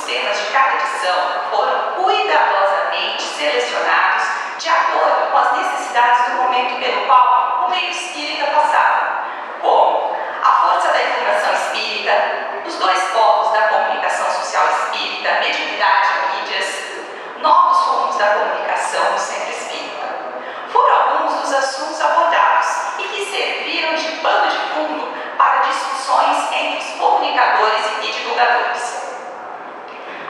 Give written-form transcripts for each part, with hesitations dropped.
temas de cada edição foram cuidadosamente selecionados de acordo com as necessidades do momento pelo qual o meio espírita passava, como a força da divulgação espírita, os dois polos da comunicação social espírita, mediunidade e mídias, novos rumos da comunicação no centro espírita. Foram alguns dos assuntos abordados e que serviram de pano de fundo para discussões entre os comunicadores e divulgadores.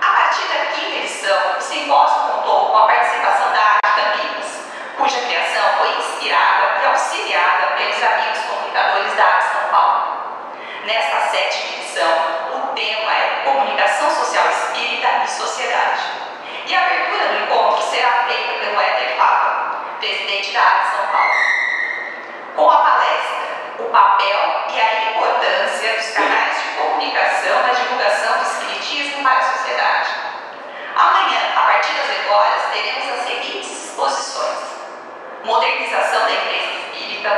A partir da quinta edição, o simpósio contou com a participação da Arte Campinas, cuja criação foi inspirada e auxiliada pelos amigos comunicadores da Arte São Paulo. Nesta sétima edição, o tema é Comunicação Social Espírita e Sociedade. E a abertura do encontro será feita pelo Éder Papa, presidente da Arte São Paulo. Com a palestra, o papel e a importância dos canais de comunicação na divulgação do Espiritismo para a sociedade. Amanhã, a partir das 8 horas, teremos as seguintes exposições: Modernização da Igreja Espírita,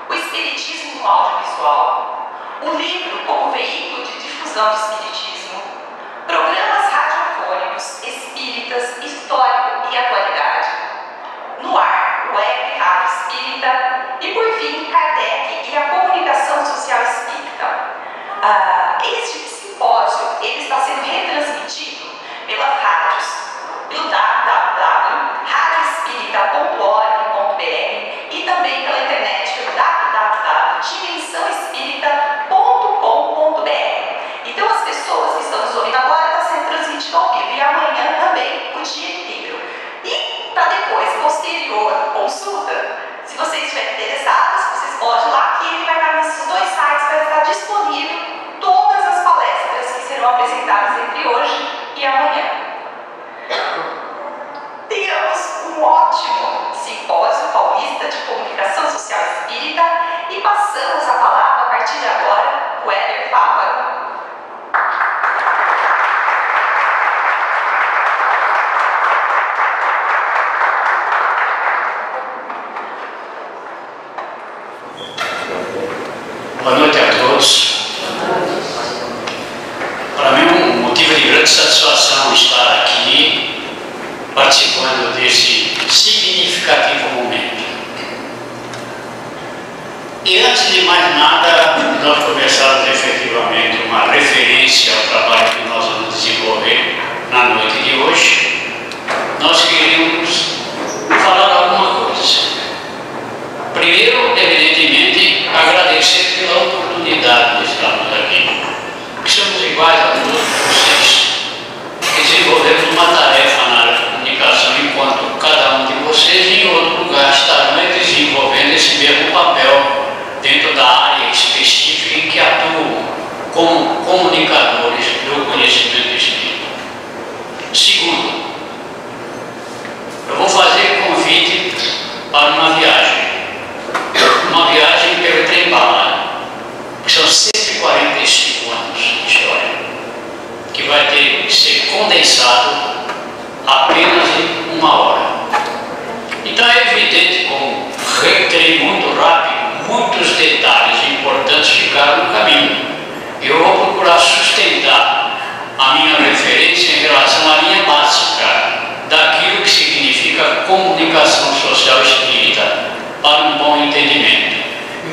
o Espiritismo no audiovisual, o livro como veículo de difusão do Espiritismo, programas radiofônicos, espíritas, histórico e atualidade, no ar, web, rádio espírita e, por fim, Kardec e a comunicação social espírita. Este simpósio ele está sendo retransmitido pelas rádios, pelo www.radioespírita.org.br e também pela internet pelo www.dimensãoespírita.com.br. Então, as pessoas que estão nos ouvindo agora está sendo transmitido ao vivo e amanhã também o dia inteiro. E para depois, posterior consulta, se vocês estiverem interessados, vocês podem ir lá que ele vai estar nesses dois sites, vai estar disponível todas as palestras que serão apresentadas entre hoje e amanhã. Tenhamos um ótimo simpósio paulista de comunicação social espírita e passamos a palavra a partir de agora o Éder Papa. Boa noite a todos. Para mim é um motivo de grande satisfação estar aqui participando desse significativo momento. E antes de mais nada, nós começarmos efetivamente uma referência ao trabalho que nós vamos desenvolver na noite de hoje, nós queríamos falar alguma coisa. Primeiro, evidentemente, agradecer pela oportunidade de estarmos aqui, porque somos iguais a todos vocês, que desenvolvemos uma tarefa na área de comunicação, enquanto cada um de vocês em outro lugar estarão desenvolvendo esse mesmo papel dentro da área específica em que atuam como comunicadores do conhecimento espírita. Segundo, eu vou fazer convite para uma viagem pelo trem-bala, que são 145 anos de história, que vai ter que ser condensado apenas em 1 hora. Então é evidente, como reiterei muito rápido, muitos detalhes importantes ficaram no caminho. Eu vou procurar sustentar a minha referência em relação à linha básica daquilo que significa comunicação social espírita para um bom entendimento.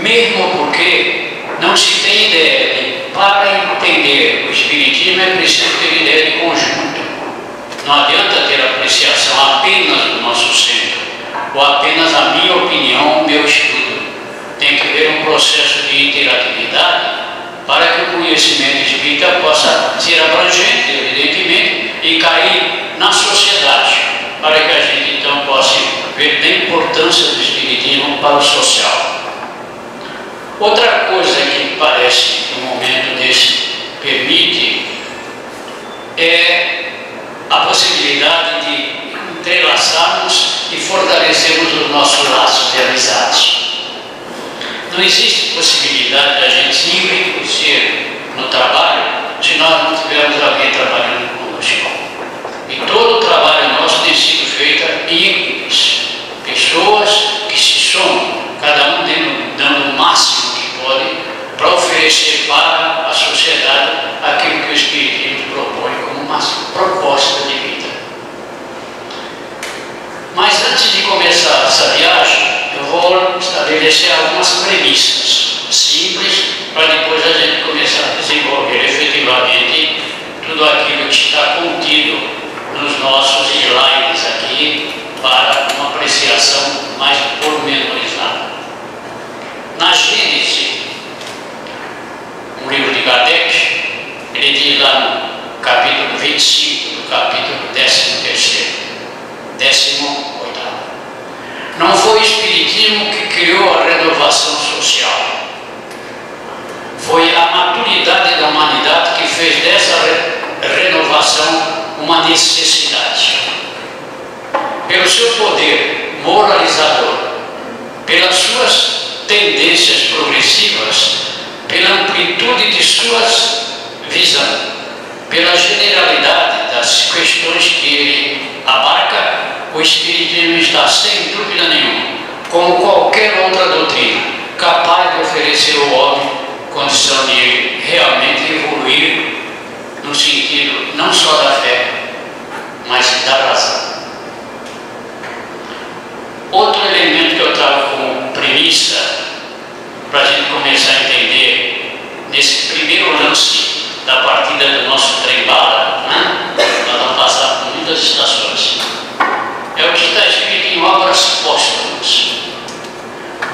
Mesmo porque não se tem ideia de, para entender o Espiritismo, é preciso ter ideia de conjunto. Não adianta ter apreciação apenas do nosso centro, ou apenas a minha opinião, o meu estudo. Tem que haver um processo de interatividade para que o conhecimento espírita possa ser abrangente, evidentemente, e cair na sociedade, para que a gente então possa ver a importância do Espiritismo para o social. Outra coisa que parece que o momento desse permite é a possibilidade de entrelaçarmos e fortalecermos os nossos laços de amizade. Não existe possibilidade de a gente se enriquecer no trabalho se nós não tivermos alguém trabalhando conosco. E todo o trabalho nosso tem sido feito em equipes, pessoas que se somam, cada um dando o máximo que pode para oferecer para a sociedade aquilo que o Espiritismo propõe como máximo. simples, para depois a gente começar a desenvolver efetivamente tudo aquilo que está contido nos nossos slides aqui para uma apreciação mais pormenorizada. Na Gênese, um livro de Kardec, ele diz lá no capítulo 25 do capítulo 13º, 18º, não foi o Espiritismo que criou a renovação social. Foi a maturidade da humanidade que fez dessa renovação uma necessidade. Pelo seu poder moralizador, pelas suas tendências progressivas, pela amplitude de suas visões, pela generalidade das questões que ele abarca, o Espiritismo está, sem dúvida nenhuma, como qualquer outra doutrina, capaz de oferecer ao homem condição de realmente evoluir no sentido não só da fé, mas da razão. Outro elemento que eu trago como premissa para a gente começar a entender nesse primeiro lance da partida do nosso trem-bala, né? Nós vamos passar por muitas estações. É o que está escrito em Obras Póstumas.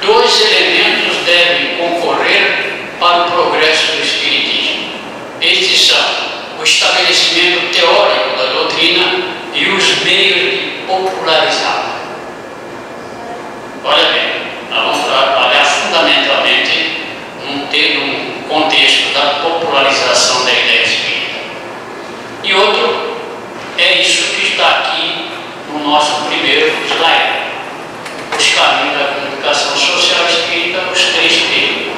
Dois elementos devem concorrer para o progresso do Espiritismo. Estes são o estabelecimento teórico da doutrina e os meios de popularizá-la. Olha bem, nós vamos trabalhar fundamentalmente num contexto da popularização da ideia espírita. E outro é isso que está aqui no nosso primeiro slide: os caminhos da comunicação social espírita, os 3 perigos.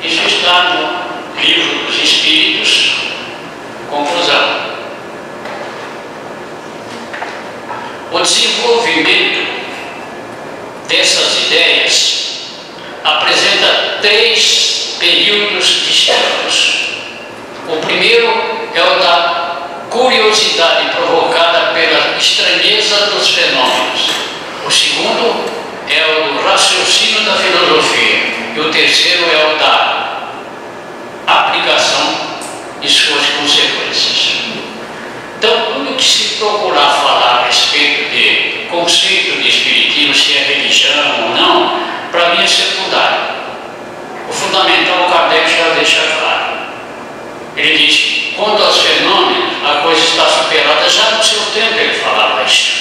Isso está no Livro dos Espíritos, conclusão. O desenvolvimento dessas ideias apresenta 3 períodos distintos. O primeiro é o da curiosidade provocada pela estranheza dos fenômenos. O segundo é o do raciocínio da filosofia. E o terceiro é o da aplicação e suas consequências. Então, tudo que se procurar falar a respeito de conceito de espiritismo, se é religião ou não, para mim é secundário. O fundamental, o Kardec já deixa claro. Ele diz: quanto aos fenômenos, a coisa está superada. Já no seu tempo ele falava isso.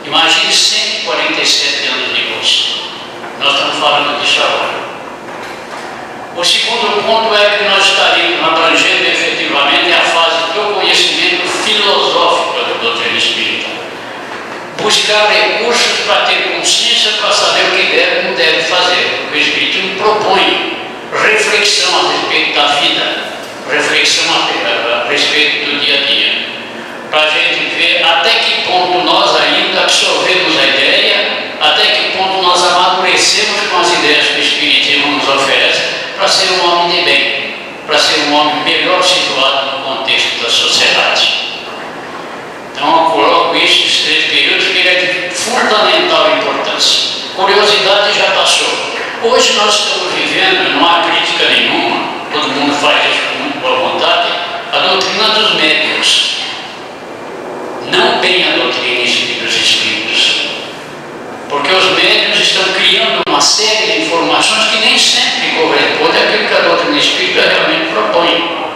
Imagine 147 anos depois. Nós estamos falando disso agora. O segundo ponto é que nós estaríamos abrangendo efetivamente a fase do conhecimento filosófico da doutrina espírita. Buscar recursos para ter consciência, para saber o que deve e não deve fazer. Porque o Espiritismo propõe reflexão a respeito da vida, reflexão a respeito do dia a dia, para a gente ver até que ponto nós ainda absorvemos a ideia, até que ponto nós amadurecemos com as ideias que o Espiritismo nos oferece, para ser um homem de bem, para ser um homem melhor situado no contexto da sociedade. Então eu coloco isso, esses 3 períodos, que ele é de fundamental importância. Curiosidade já passou. Hoje nós estamos vivendo, não há crítica nenhuma, todo mundo faz isso com muito boa vontade, a doutrina dos médiuns. Não bem a doutrina dos espíritos. Porque os médiuns estão criando uma série de informações que nem sempre correspondem àquilo que a doutrina espírita realmente propõe.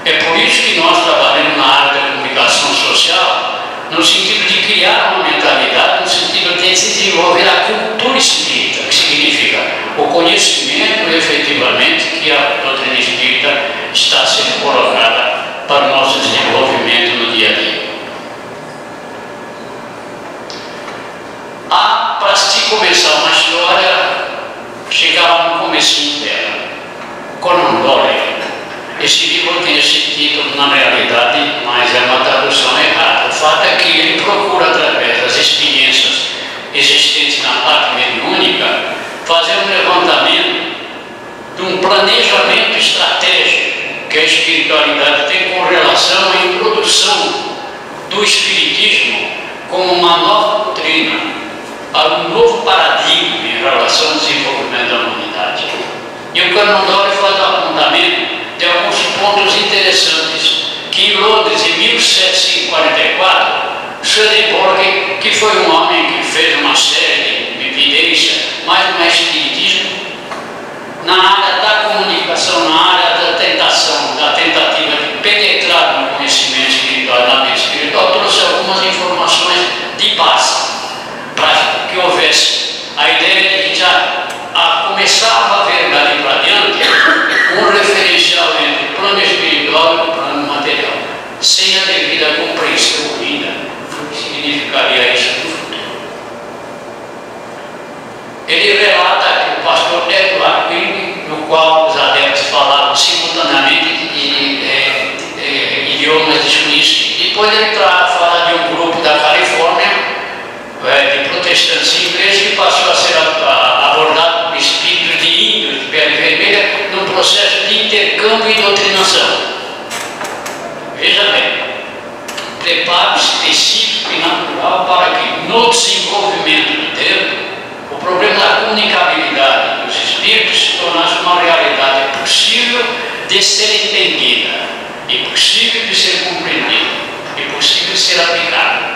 É por isso que nós trabalhamos na área da comunicação social, no sentido de criar uma mentalidade, no sentido de desenvolver a cultura espírita, que significa o conhecimento efetivamente que a doutrina espírita está sendo colocada para o nosso desenvolvimento no dia a dia. Para se começar uma história, chegava no comecinho dela. Conan Doyle. Esse livro tem esse título na realidade, mas é uma tradução errada. O fato é que ele procura, através das experiências existentes na parte mediúnica, fazer um levantamento de um planejamento estratégico que a espiritualidade tem com relação à introdução do espiritismo como uma nova doutrina, para um novo paradigma em relação ao desenvolvimento da humanidade. E o Canondoli faz o apontamento de alguns pontos interessantes, que em Londres, em 1744, Swedenborg, que foi um homem que fez uma série de evidências, mas não é espiritismo, na área da comunicação, na área da tentação, da tentativa de penetrar no conhecimento espiritual, na vida espiritual, trouxe algumas informações de base para que houvesse a ideia de já começava a ver dali para diante um referencial entre o plano espiritual e o plano material, sem a devida compreensão ainda do que significaria isso no futuro. Ele relata que o pastor Edward King, no qual os adeptos falavam simultaneamente idiomas desconhecidos. Depois ele fala de um grupo da Califórnia, de protestantes ingleses, que passou a ser abordado por espíritos de índios de pele vermelha num processo de intercâmbio e doutrinação. Veja bem, preparo específico e natural para que no desenvolvimento do tempo o problema da comunicabilidade dos espíritos se tornasse uma realidade possível de ser entendida, e possível de ser compreendida, e possível de ser aplicada.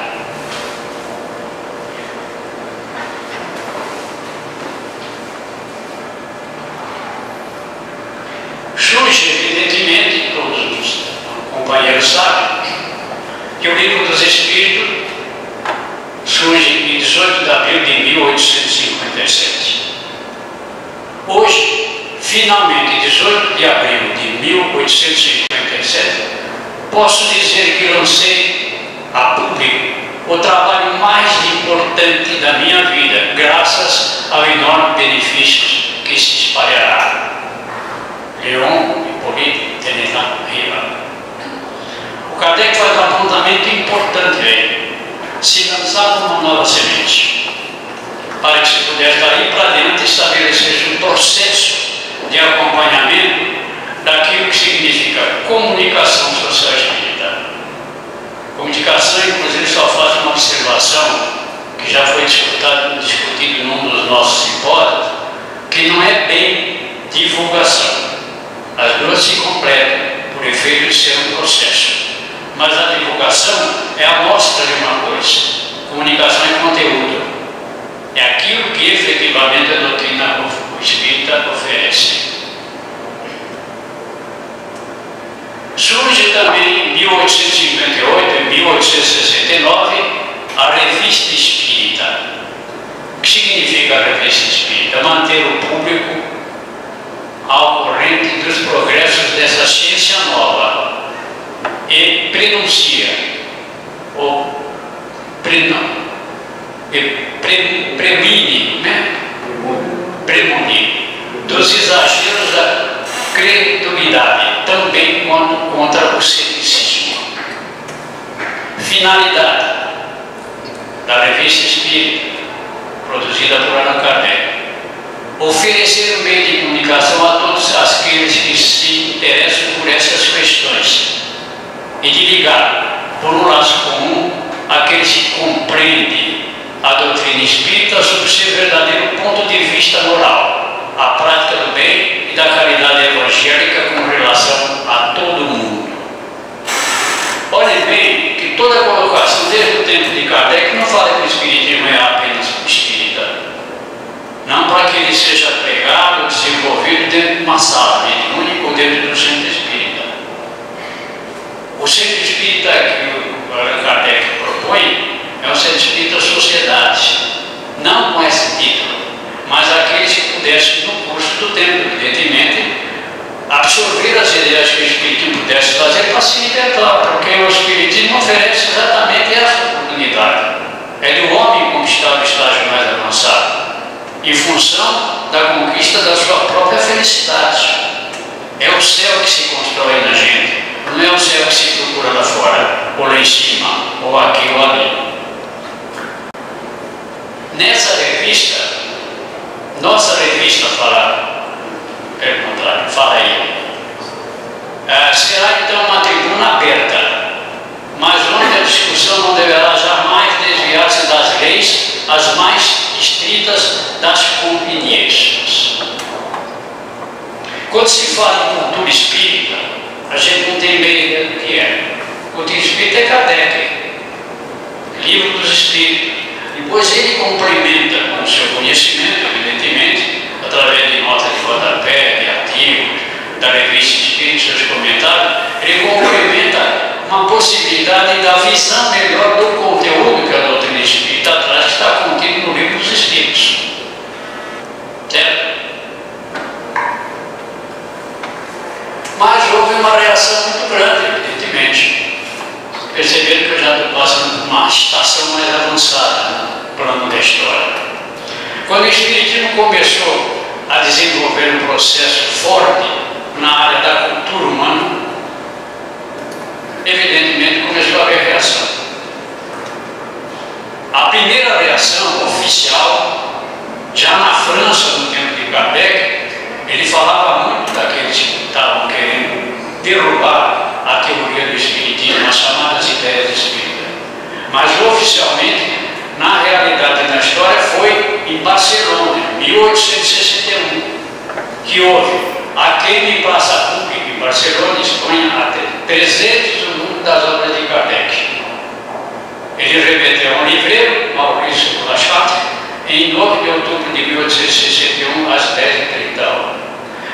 Surge, evidentemente, todos os companheiros sabem, que o Livro dos Espíritos surge em 18 de abril de 1857. Hoje, finalmente, 18 de abril de 1857, posso dizer que lancei a público o trabalho mais importante da minha vida, graças ao enorme benefício que se espalhará. Leon Hipólito Tenelan Riva. O Kardec faz um apontamento importante aí. Se lançar uma nova semente, para que se pudesse daí para dentro estabelecer um processo de acompanhamento daquilo que significa comunicação social espírita. Comunicação, inclusive, só faz uma observação que já foi discutido num dos nossos simpósios, que não é bem divulgação. As duas se completam por efeito de ser um processo. Mas a divulgação é a mostra de uma coisa. Comunicação é conteúdo. É aquilo que efetivamente a doutrina espírita oferece. Surge também em 1858 e 1869 a Revista Espírita. O que significa a Revista Espírita? Manter o público ao corrente dos progressos dessa ciência nova e prenuncia ou premunir dos exageros da credulidade, também contra o ceticismo. Finalidade da Revista Espírita, produzida por Allan Kardec: oferecer um meio de comunicação a todos aqueles que se interessam por essas questões e de ligar, por um laço comum, aqueles que compreendem a doutrina espírita sob seu verdadeiro ponto de vista moral, a prática do bem e da caridade evangélica com relação a todo o mundo. Olhem bem que toda a colocação desde o tempo de Kardec não fala que o espiritismo é apenas espírita. Não para que ele seja pregado, desenvolvido dentro de uma sala mediúnica ou dentro do centro espírita. O centro espírita que o Allan Kardec propõe é um centro espírita sociedade, não com esse título, mas aqueles que pudessem, no curso do tempo, evidentemente, absorver as ideias que o espiritismo pudesse fazer para se libertar, porque o espiritismo oferece exatamente essa oportunidade. É do homem conquistar o estágio mais avançado, em função da conquista da sua própria felicidade. É o céu que se constrói na gente, não é o céu que se procura lá fora, ou lá em cima, ou aqui ou ali. Nessa revista, nossa revista pelo contrário, fala aí, será então uma tribuna aberta, mas onde a discussão não deverá jamais desviar-se das leis as mais estritas das conveniências. Quando se fala em cultura espírita, a gente não tem bem ideia do que é. Cultura espírita é Kardec, Livro dos Espíritos. Depois ele complementa com o seu conhecimento, evidentemente, através de notas de rodapé, de artigos, da revista Espírita, seus comentários, ele complementa uma possibilidade da visão melhor do conteúdo que a doutrina espírita traz, que está contido no Livro dos Espíritos. Certo? Mas houve uma reação muito grande, evidentemente. Perceberam que eu já estou passando por uma estação mais avançada no plano da história. Quando o Espiritismo começou a desenvolver um processo forte na área da cultura humana, evidentemente começou a haver reação. A primeira reação oficial, já na França, no tempo de Kardec, ele falava muito daqueles que estavam querendo derrubar a teoria do Espiritismo, as chamadas ideias espíritas. Mas oficialmente, na realidade da história, foi em Barcelona, em 1861, que houve a queima em praça pública em Barcelona, Espanha, até 300 o número das obras de Kardec. Ele remeteu ao livreiro, Maurício Blanchard, em 9 de outubro de 1861, às 10h30.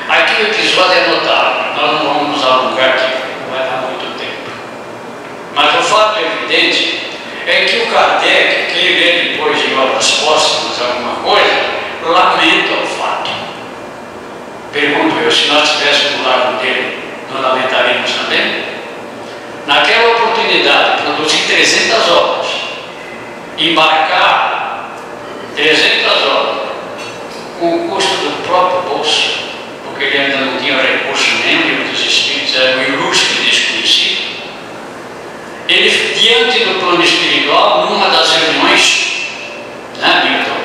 Aqui o episódio é notável, nós não vamos nos alongar aqui, não vai dar muito tempo. Mas o fato evidente é que o Kardec, quem lê depois de obras póstumas alguma coisa, lamenta o fato. Pergunto eu, se nós estivéssemos do lado dele, não lamentaríamos também? Naquela oportunidade, produzir 300 obras, embarcar 300 obras, com o custo do próprio bolso, porque ele ainda não tinha recurso nenhum, o Livro dos Espíritos era um ilustre desconhecido. Ele, diante do plano espiritual, numa das reuniões, né, Milton,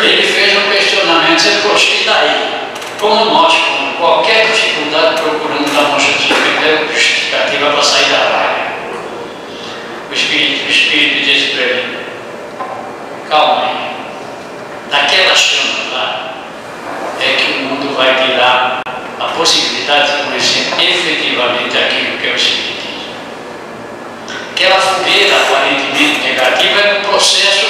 ele fez um questionamento, dizendo, poxa, e daí? Como nós, com qualquer dificuldade, procuramos dar uma justificativa para sair da raia. O Espírito disse para ele, calma aí, daquela chama lá, é que o mundo vai tirar a possibilidade de conhecer efetivamente aquilo que é o Espiritismo. Aquela fogueira aparentemente negativa é um processo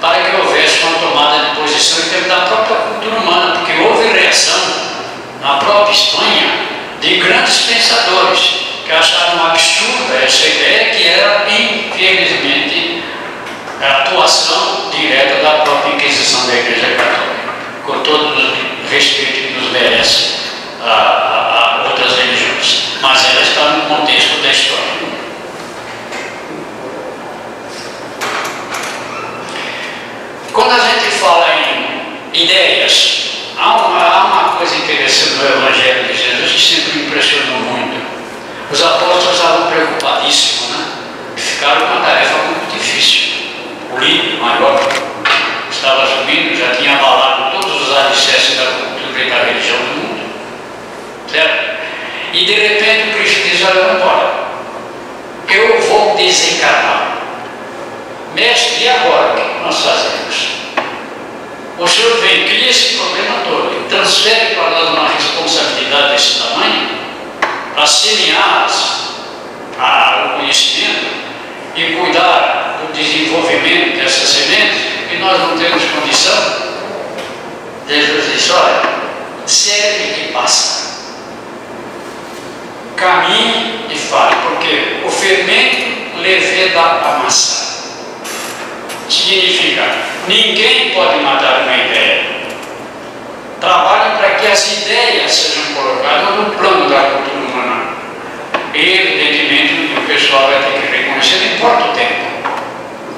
para que houvesse uma tomada de posição em termos da própria cultura humana, porque houve reação na própria Espanha de grandes pensadores que acharam absurda essa ideia, que era, infelizmente, a atuação direta da própria Inquisição da Igreja Católica, com todo o respeito que nos merece a outras religiões, mas ela está no contexto da história. Quando a gente fala em ideias, há uma coisa interessante no Evangelho de Jesus que sempre me impressionou muito. Os apóstolos estavam preocupadíssimos, né? Ficaram com uma tarefa muito difícil. O líder maior estava subindo, já tinha abalado todos os alicerces da cultura e da religião do mundo. Certo? E de repente o Cristo diz, olha, vamos embora. Eu vou desencarnar. Mestre, e agora o que nós fazemos? O Senhor vem, cria esse problema todo e transfere para nós uma responsabilidade desse tamanho para semear o conhecimento e cuidar do desenvolvimento dessas sementes, e nós não temos condição. Jesus disse, olha, segue e passa. Caminhe e fale, porque o fermento leveda a massa. Significa, ninguém pode matar uma ideia. Trabalhem para que as ideias sejam colocadas no plano da cultura humana. E, evidentemente, o pessoal vai ter que reconhecer, não importa o tempo.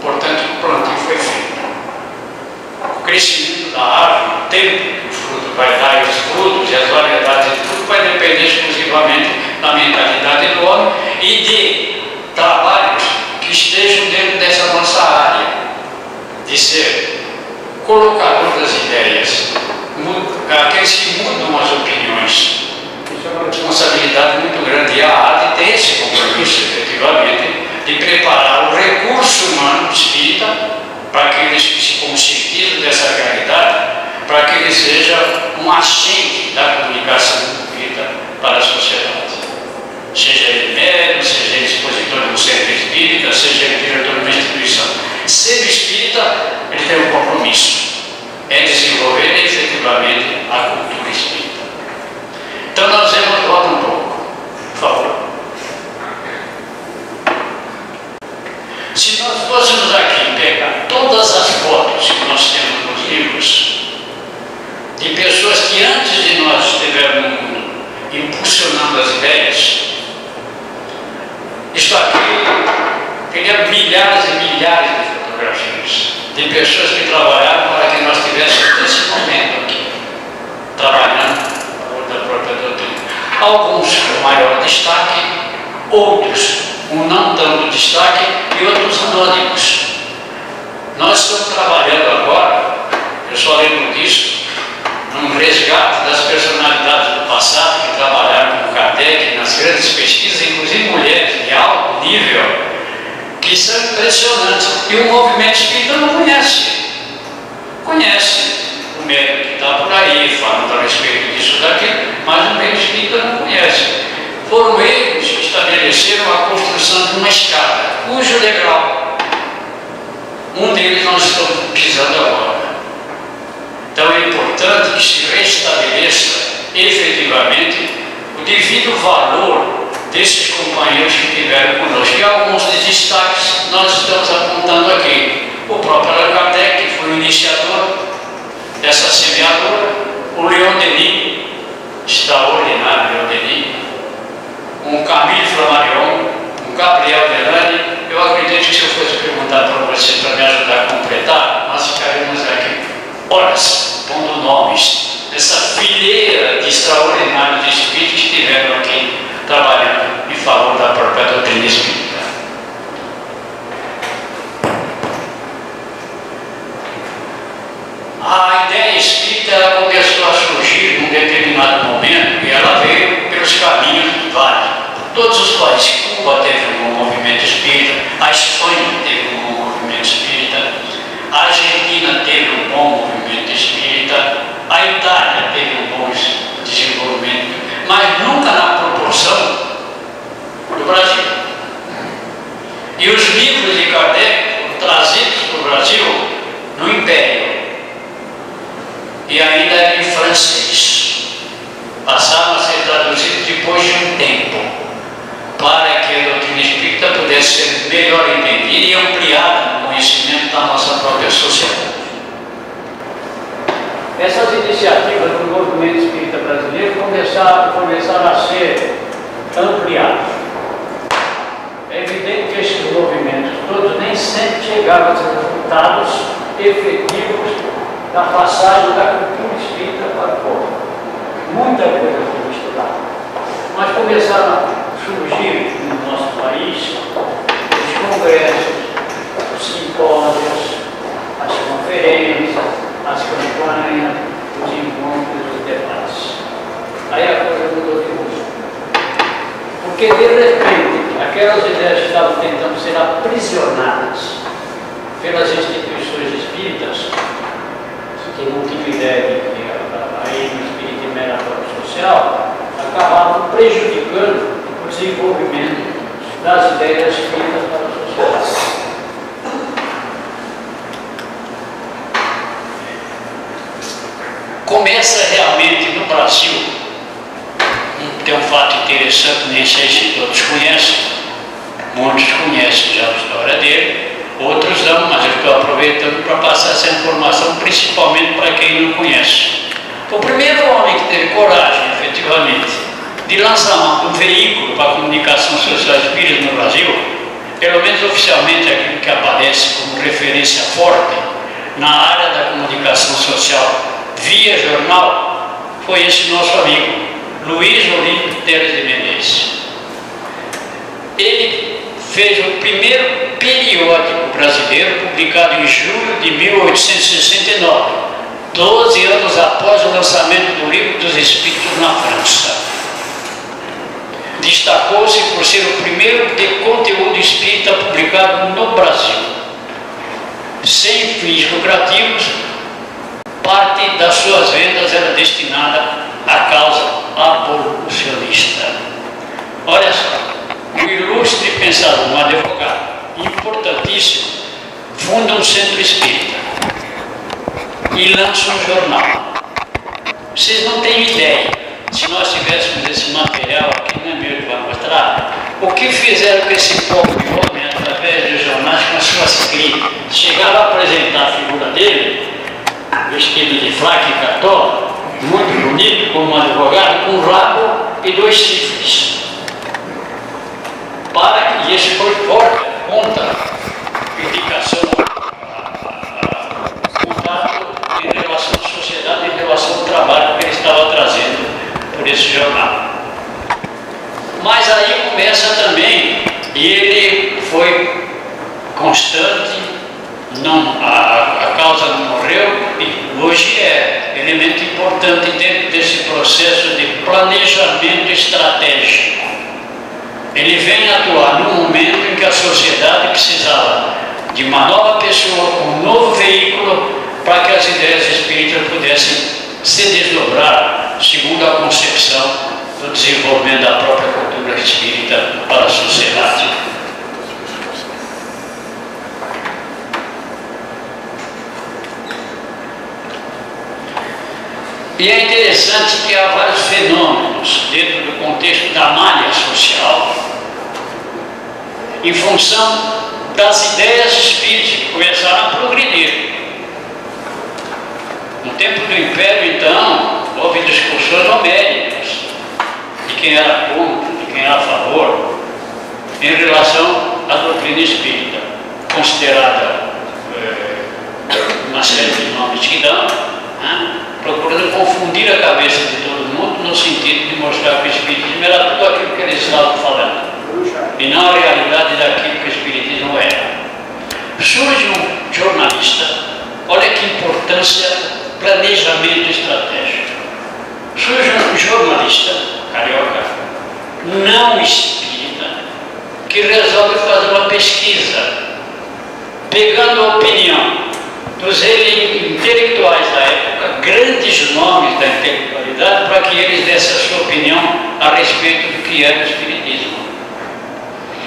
Portanto, o plantio foi feito. O crescimento da árvore, o tempo que o fruto vai dar, e os frutos e as variedades de tudo, vai depender exclusivamente da mentalidade do homem e de trabalhos que estejam dentro dessa nossa área de ser colocador das ideias, aqueles que mudam as opiniões. Isso é uma responsabilidade muito grande, e a ADE tem esse compromisso, efetivamente, de preparar o recurso humano espírita para que eles se conscientizem dessa realidade, para que ele seja um agente da comunicação para a sociedade. Seja ele médium, seja ele expositor de um centro espírita, seja ele diretor de uma instituição. Ser espírita, ele tem um compromisso. É desenvolver efetivamente a cultura espírita. Então nós vamos voltar um pouco, por favor. Se nós fôssemos aqui pegar todas as fotos que nós temos nos livros de pessoas que antes de nós estiveram no mundo impulsionando as ideias, isto aqui teria milhares e milhares de fotografias de pessoas que trabalharam para que nós tivéssemos esse momento aqui, trabalhando a favor da própria doutrina. Alguns com maior destaque, outros com não tanto destaque e outros anônimos. Nós estamos trabalhando agora, eu só lembro disso, num resgate das personalidades do passado que trabalharam com Kardec nas grandes pesquisas, inclusive mulheres de alto nível, que são impressionantes. E o movimento espírita não conhece. Conhece o médico que está por aí, falando a respeito disso daquilo, mas o meio espírita não conhece. Foram eles que estabeleceram a construção de uma escada, cujo degrau, um deles nós estamos pisando agora. Então é importante que se restabeleça efetivamente o devido valor desses companheiros que tiveram conosco. E alguns dos destaques nós estamos apontando aqui. O próprio Allan Kardec, que foi o iniciador dessa semeadura, o Leon Denis, extraordinário Leon Denis, um Camille Flammarion, um Gabriel Delany. Eu acredito que se eu fosse perguntar para você para me ajudar a completar, nós ficaríamos aqui horas pondo nomes dessa fileira de extraordinários espíritos que estiveram aqui trabalhando em favor da própria doutrina espírita. A ideia espírita ela começou a surgir num determinado momento e ela veio pelos caminhos vários. Todos os países, Cuba teve um movimento espírita, a Espanha teve um movimento espírita, a Argentina teve um bom movimento espírita, a Itália teve um bom desenvolvimento, mas nunca na proporção do Brasil. E os livros de Kardec foram trazidos para o Brasil no Império, e ainda era em francês. Passaram a ser traduzidos depois de um tempo, para que a doutrina espírita pudesse ser melhor entendida e ampliada no conhecimento da nossa própria sociedade. Essas iniciativas do movimento espírita brasileiro começaram a ser ampliadas. É evidente que esses movimentos todos nem sempre chegavam a ser resultados efetivos da passagem da cultura espírita para o povo. Muita coisa foi estudada. Mas começaram a surgir no nosso país os congressos, os simpósios, as conferências, as campanhas, os encontros, os debates. Aí a coisa mudou de rumo. Porque de repente aquelas ideias que estavam tentando ser aprisionadas pelas instituições espíritas, que não tinham ideia de que aí no espiritismo era social, acabavam prejudicando o desenvolvimento das ideias espíritas para a sociedade. Começa realmente no Brasil, tem um fato interessante, nem sei se todos conhecem, muitos conhecem já a história dele, outros não, mas eu estou aproveitando para passar essa informação principalmente para quem não conhece. O primeiro homem que teve coragem, efetivamente, de lançar um veículo para a comunicação social espírita no Brasil, pelo menos oficialmente aquilo que aparece como referência forte na área da comunicação social via jornal, foi esse nosso amigo, Luiz Olímpio Teles de Menezes. Ele fez o primeiro periódico brasileiro, publicado em julho de 1869, 12 anos após o lançamento do Livro dos Espíritos na França. Destacou-se por ser o primeiro de conteúdo espírita publicado no Brasil. Sem fins lucrativos, parte das suas vendas era destinada à causa abolicionista. constitucionalista. Olha só, um ilustre pensador, um advogado, importantíssimo, funda um centro espírita e lança um jornal. Vocês não têm ideia, se nós tivéssemos esse material aqui, não é meu que vai mostrar, o que fizeram com esse povo de homem através de jornais com as suas críticas. Chegaram a apresentar a figura dele, vestido de fraque e cató, muito bonito, como um advogado, com um rabo e 2 chifres. E esse foi contra a indicação, contato em relação à sociedade, em relação ao trabalho que ele estava trazendo por esse jornal. Mas aí começa também, e ele foi constante, a causa não morreu, e hoje é elemento importante dentro desse processo de planejamento estratégico. Ele vem atuar no momento em que a sociedade precisava de uma nova pessoa, um novo veículo, para que as ideias espíritas pudessem se desdobrar segundo a concepção do desenvolvimento da própria cultura espírita para a sociedade. E é interessante que há vários fenômenos dentro do contexto da malha social, em função das ideias espíritas que começaram a progredir. No tempo do Império, então, houve discussões homéricas de quem era contra, de quem era a favor, em relação à doutrina espírita, considerada uma série de nomes que dão, né? Procurando confundir a cabeça de todo mundo no sentido de mostrar que o Espiritismo era tudo aquilo que eles estavam falando e não a realidade daquilo que o Espiritismo era. Surge um jornalista, olha que importância, planejamento estratégico. Surge um jornalista carioca, não espírita, que resolve fazer uma pesquisa, pegando a opinião dos intelectuais da época, grandes nomes da intelectualidade, para que eles dessem a sua opinião a respeito do que era o Espiritismo.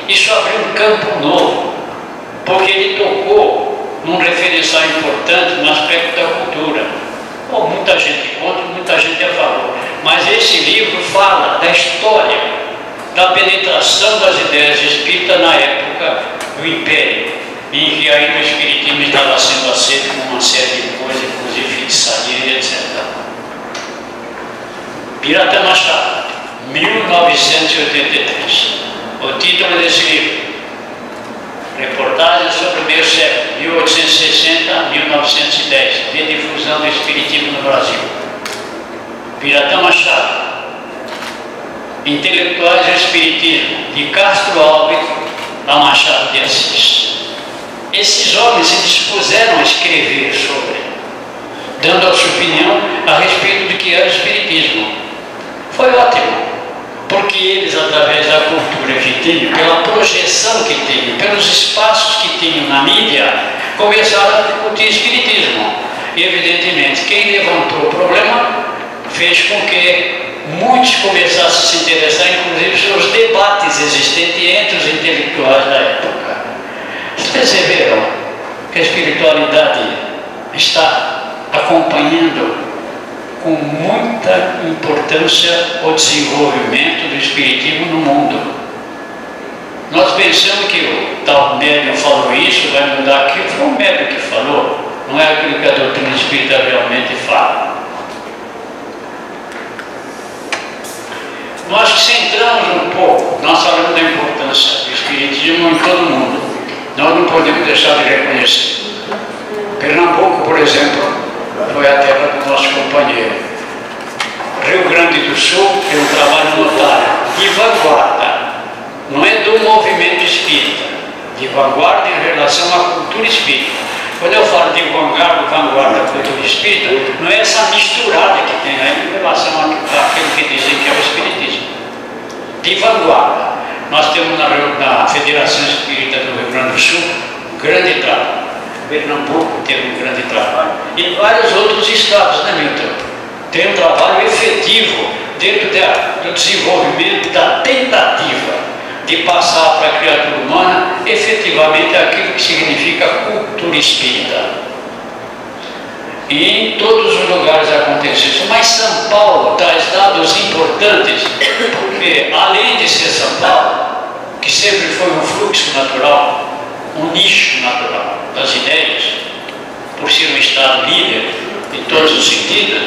Isso abriu um campo novo, porque ele tocou num referencial importante no aspecto da cultura. Bom, muita gente contra, muita gente a favor, mas esse livro fala da história da penetração das ideias espíritas na época do Império, em que ainda o Espiritismo estava sendo aceito com uma série de coisas, inclusive feitiçaria, etc. Pirata Machado, 1983. O título desse livro: Reportagem sobre o meio século, 1860 a 1910, de difusão do Espiritismo no Brasil. Pirata Machado, Intelectuais do Espiritismo, de Castro Alves a Machado de Assis. Esses homens se dispuseram a escrever sobre, dando a sua opinião a respeito do que era o Espiritismo. Foi ótimo, porque eles, através da cultura que tinham, pela projeção que tinham, pelos espaços que tinham na mídia, começaram a discutir Espiritismo. E, evidentemente, quem levantou o problema fez com que muitos começassem a se interessar, inclusive, sobre os debates existentes entre os intelectuais da época. Vocês perceberam que a espiritualidade está acompanhando com muita importância o desenvolvimento do Espiritismo no mundo? Nós pensamos que o tal médium falou isso, vai mudar aquilo. Foi o médium que falou, não é aquilo que a doutrina espírita realmente fala. Nós que centramos um pouco, nós falamos da importância do Espiritismo em todo o mundo. Nós não podemos deixar de reconhecer. Pernambuco, por exemplo, foi a terra do nosso companheiro. Rio Grande do Sul tem um trabalho notável, de vanguarda. Não é do movimento espírita, de vanguarda em relação à cultura espírita. Quando eu falo de vanguarda, cultura espírita, não é essa misturada que tem aí em relação àquilo que dizem que é o Espiritismo. De vanguarda. Nós temos na Federação Espírita do Rio Grande do Sul um grande trabalho. Pernambuco teve um grande trabalho. E vários outros estados, né, Milton? Tem um trabalho efetivo dentro do desenvolvimento da tentativa de passar para a criatura humana efetivamente aquilo que significa cultura espírita. E em todos os lugares acontece isso. Mas São Paulo traz dados importantes, porque além de ser São Paulo, que sempre foi um fluxo natural, um nicho natural das ideias, por ser um Estado líder em todos os sentidos,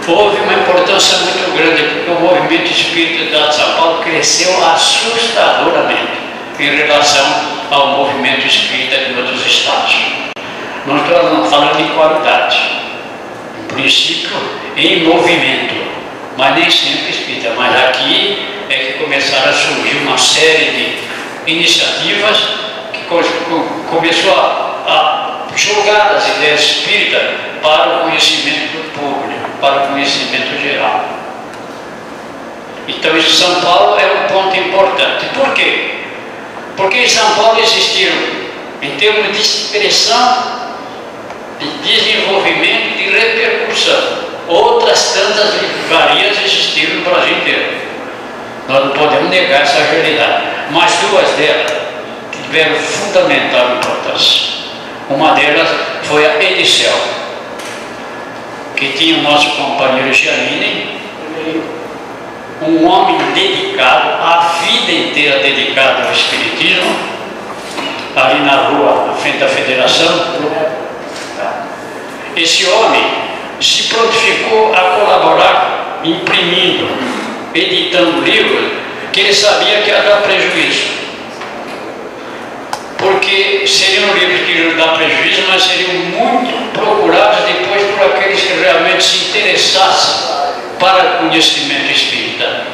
houve uma importância muito grande, porque o movimento espírita de São Paulo cresceu assustadoramente em relação ao movimento espírita de outros estados. Não estou falando em qualidade, em princípio em movimento, mas nem sempre espírita. Mas aqui é que começaram a surgir uma série de iniciativas que começou a jogar as ideias espíritas para o conhecimento do público, para o conhecimento geral. Então, isso São Paulo é um ponto importante. Por quê? Porque em São Paulo existiram, em termos de expressão, de desenvolvimento, de repercussão, outras tantas livrarias existiram no Brasil inteiro. Nós não podemos negar essa realidade, mas duas delas tiveram fundamental importância. Uma delas foi a Edicel, que tinha o nosso companheiro Giannini, um homem dedicado, a vida inteira dedicado ao Espiritismo, ali na rua, na frente da Federação. Esse homem se prontificou a colaborar, imprimindo, editando livros, que ele sabia que ia dar prejuízo. Porque seriam livros que iam dar prejuízo, mas seriam muito procurados depois por aqueles que realmente se interessassem para o conhecimento espírita.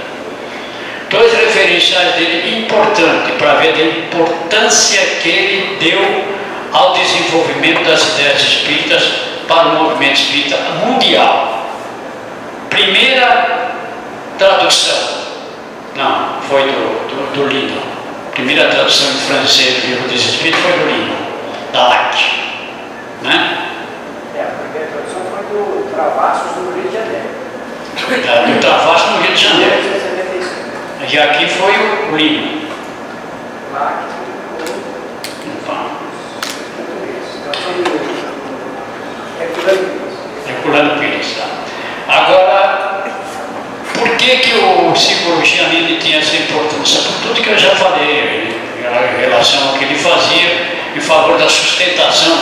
Dois referenciais dele importantes para ver a importância que ele deu ao desenvolvimento das ideias espíritas para o movimento espírita mundial. Primeira tradução, não, foi do Lino. Primeira tradução em francês do Livro dos Espíritos foi do Lino, da LAC, né? A primeira tradução foi do Travassos do Rio de Janeiro. Do Travassos no Rio de Janeiro. E aqui foi o Lino. LAC. Herculano Pires, tá? Agora, por que o Silvio Giannini tinha essa importância? Por tudo que eu já falei em relação ao que ele fazia em favor da sustentação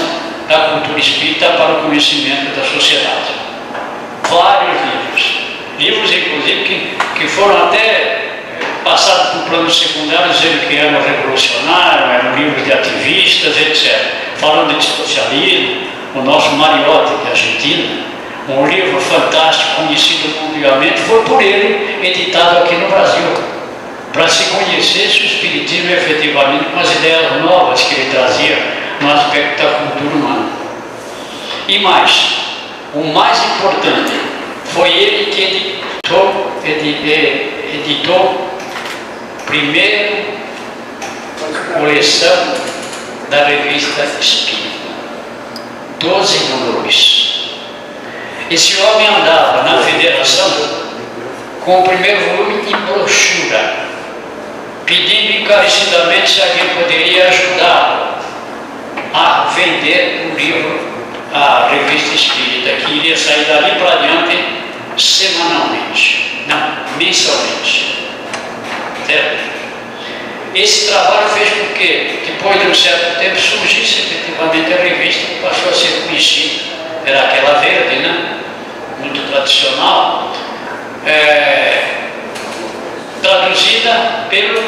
da cultura espírita para o conhecimento da sociedade. Vários livros inclusive que foram até passados por plano secundário, dizendo que eram revolucionários, eram livros de ativistas, etc. Falando de socialismo, o nosso Mariotti, de Argentina, um livro fantástico, conhecido mundialmente, foi por ele editado aqui no Brasil, para se conhecesse o Espiritismo efetivamente com as ideias novas que ele trazia no aspecto da cultura humana. E mais, o mais importante, foi ele que editou primeiro coleção da revista Espírita, 12 volumes. Esse homem andava na Federação com o primeiro volume em brochura, pedindo encarecidamente se alguém poderia ajudá-lo a vender o livro, a revista Espírita, que iria sair dali para adiante semanalmente, não, mensalmente. Certo? Esse trabalho fez com que, depois de um certo tempo, surgisse efetivamente a revista, que passou a ser conhecida. Era aquela verde, né? Muito tradicional, traduzida pelo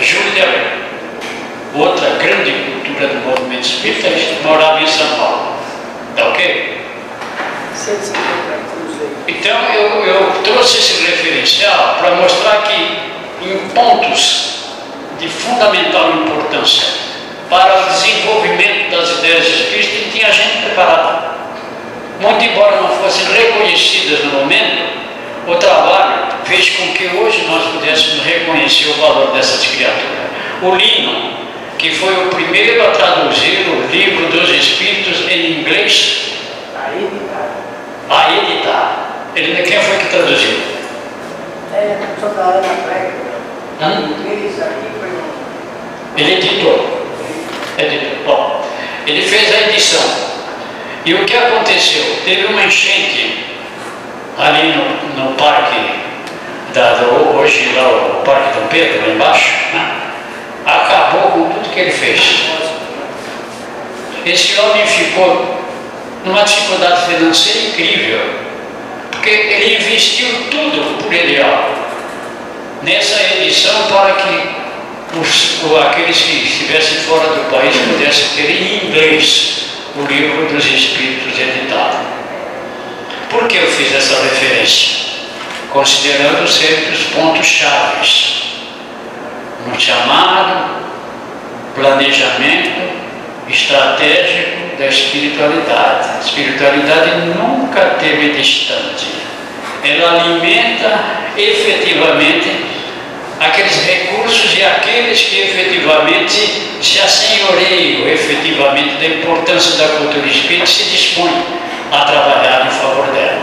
Júlio de Abreu. Outra grande cultura do movimento espírita, que morava em São Paulo. Tá ok? Então eu trouxe esse referencial para mostrar que em pontos de fundamental importância para o desenvolvimento das ideias espíritas tinha gente preparada. Muito embora não fossem reconhecidas no momento, o trabalho fez com que hoje nós pudéssemos reconhecer o valor dessas criaturas. O Lino, que foi o primeiro a traduzir o Livro dos Espíritos em inglês, a editar. Ele, quem foi que traduziu? É, só da Ana Prega. Aqui foi Ele editou. Bom, ele fez a edição. E o que aconteceu? Teve uma enchente ali no parque, hoje lá o Parque Dom Pedro, lá embaixo, né? Acabou com tudo que ele fez. Esse homem ficou numa dificuldade financeira incrível, porque ele investiu tudo por ideal nessa edição para que aqueles que estivessem fora do país pudessem ter em inglês o livro dos Espíritos editado. Por que eu fiz essa referência? Considerando sempre os pontos-chave no chamado, planejamento estratégico da espiritualidade. A espiritualidade nunca teve distante. Ela alimenta efetivamente aqueles recursos e aqueles que efetivamente se assenhoreiam efetivamente da importância da cultura espírita e se dispõem a trabalhar em favor dela.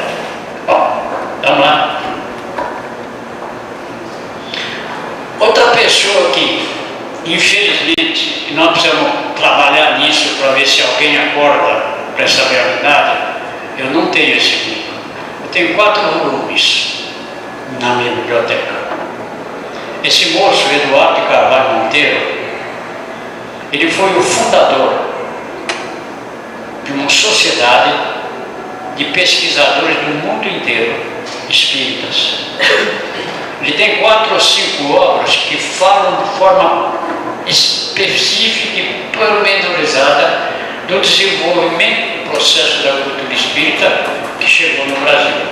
Bom, vamos lá. Outra pessoa que, infelizmente, e nós precisamos trabalhar nisso para ver se alguém acorda para essa realidade, eu não tenho esse livro. Eu tenho 4 volumes na minha biblioteca. Esse moço, Eduardo de Carvalho Monteiro, ele foi o fundador de uma sociedade de pesquisadores do mundo inteiro, espíritas. Ele tem 4 ou 5 obras que falam de forma específica e pormenorizada do desenvolvimento do processo da cultura espírita que chegou no Brasil.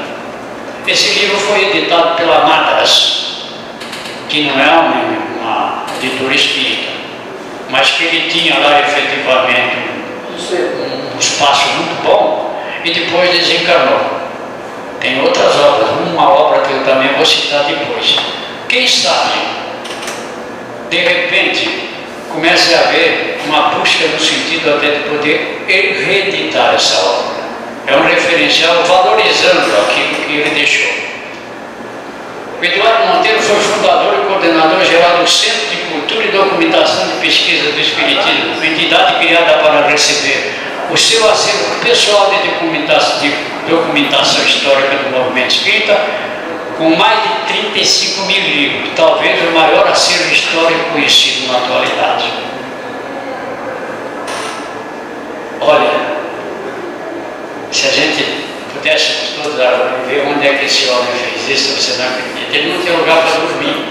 Esse livro foi editado pela Madras, que não é uma editora espírita, mas que ele tinha lá efetivamente um espaço muito bom e depois desencarnou. Tem outras obras, uma obra que eu também vou citar depois. Quem sabe, de repente, comece a haver uma busca no sentido até de poder reeditar essa obra. É um referencial valorizando aquilo que ele deixou. O Eduardo Monteiro foi fundador e coordenador geral do Centro de Cultura e Documentação de Pesquisa do Espiritismo, uma entidade criada para receber o seu acervo pessoal de documentação histórica do movimento espírita, com mais de 35 mil livros, talvez o maior acervo histórico conhecido na atualidade. Olha, se a gente pudéssemos todos ver onde é que esse homem fez isso, você não acredita. Ele não tinha lugar para dormir.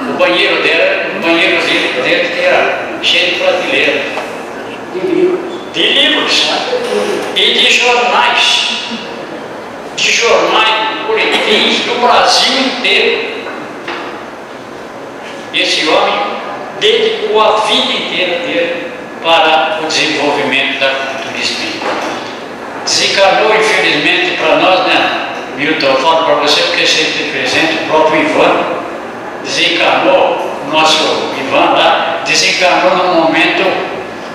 O banheiro dele era cheio de prateleira. De livros. E de jornais. De jornais, boletins do Brasil inteiro. Esse homem dedicou a vida inteira dele para o desenvolvimento da cultura espírita. Desencarnou, infelizmente, para nós, né? Milton, eu falo para você porque sempre presente, o próprio Ivan desencarnou, o nosso Ivan lá, desencarnou num momento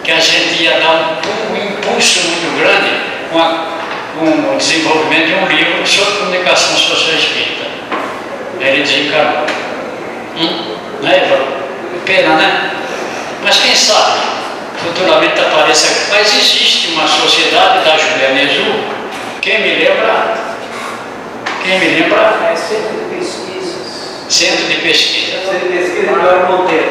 que a gente ia dar um impulso muito grande com o desenvolvimento de um livro sobre comunicação social espírita. Ele desencarnou. Né, Ivan? Pena, né? Mas quem sabe futuramente apareça aqui. Mas existe uma sociedade da Juliana Exu, quem me lembra? É Centro de Pesquisas. Centro de Pesquisa. Centro de Pesquisa de Eduardo Monteiro.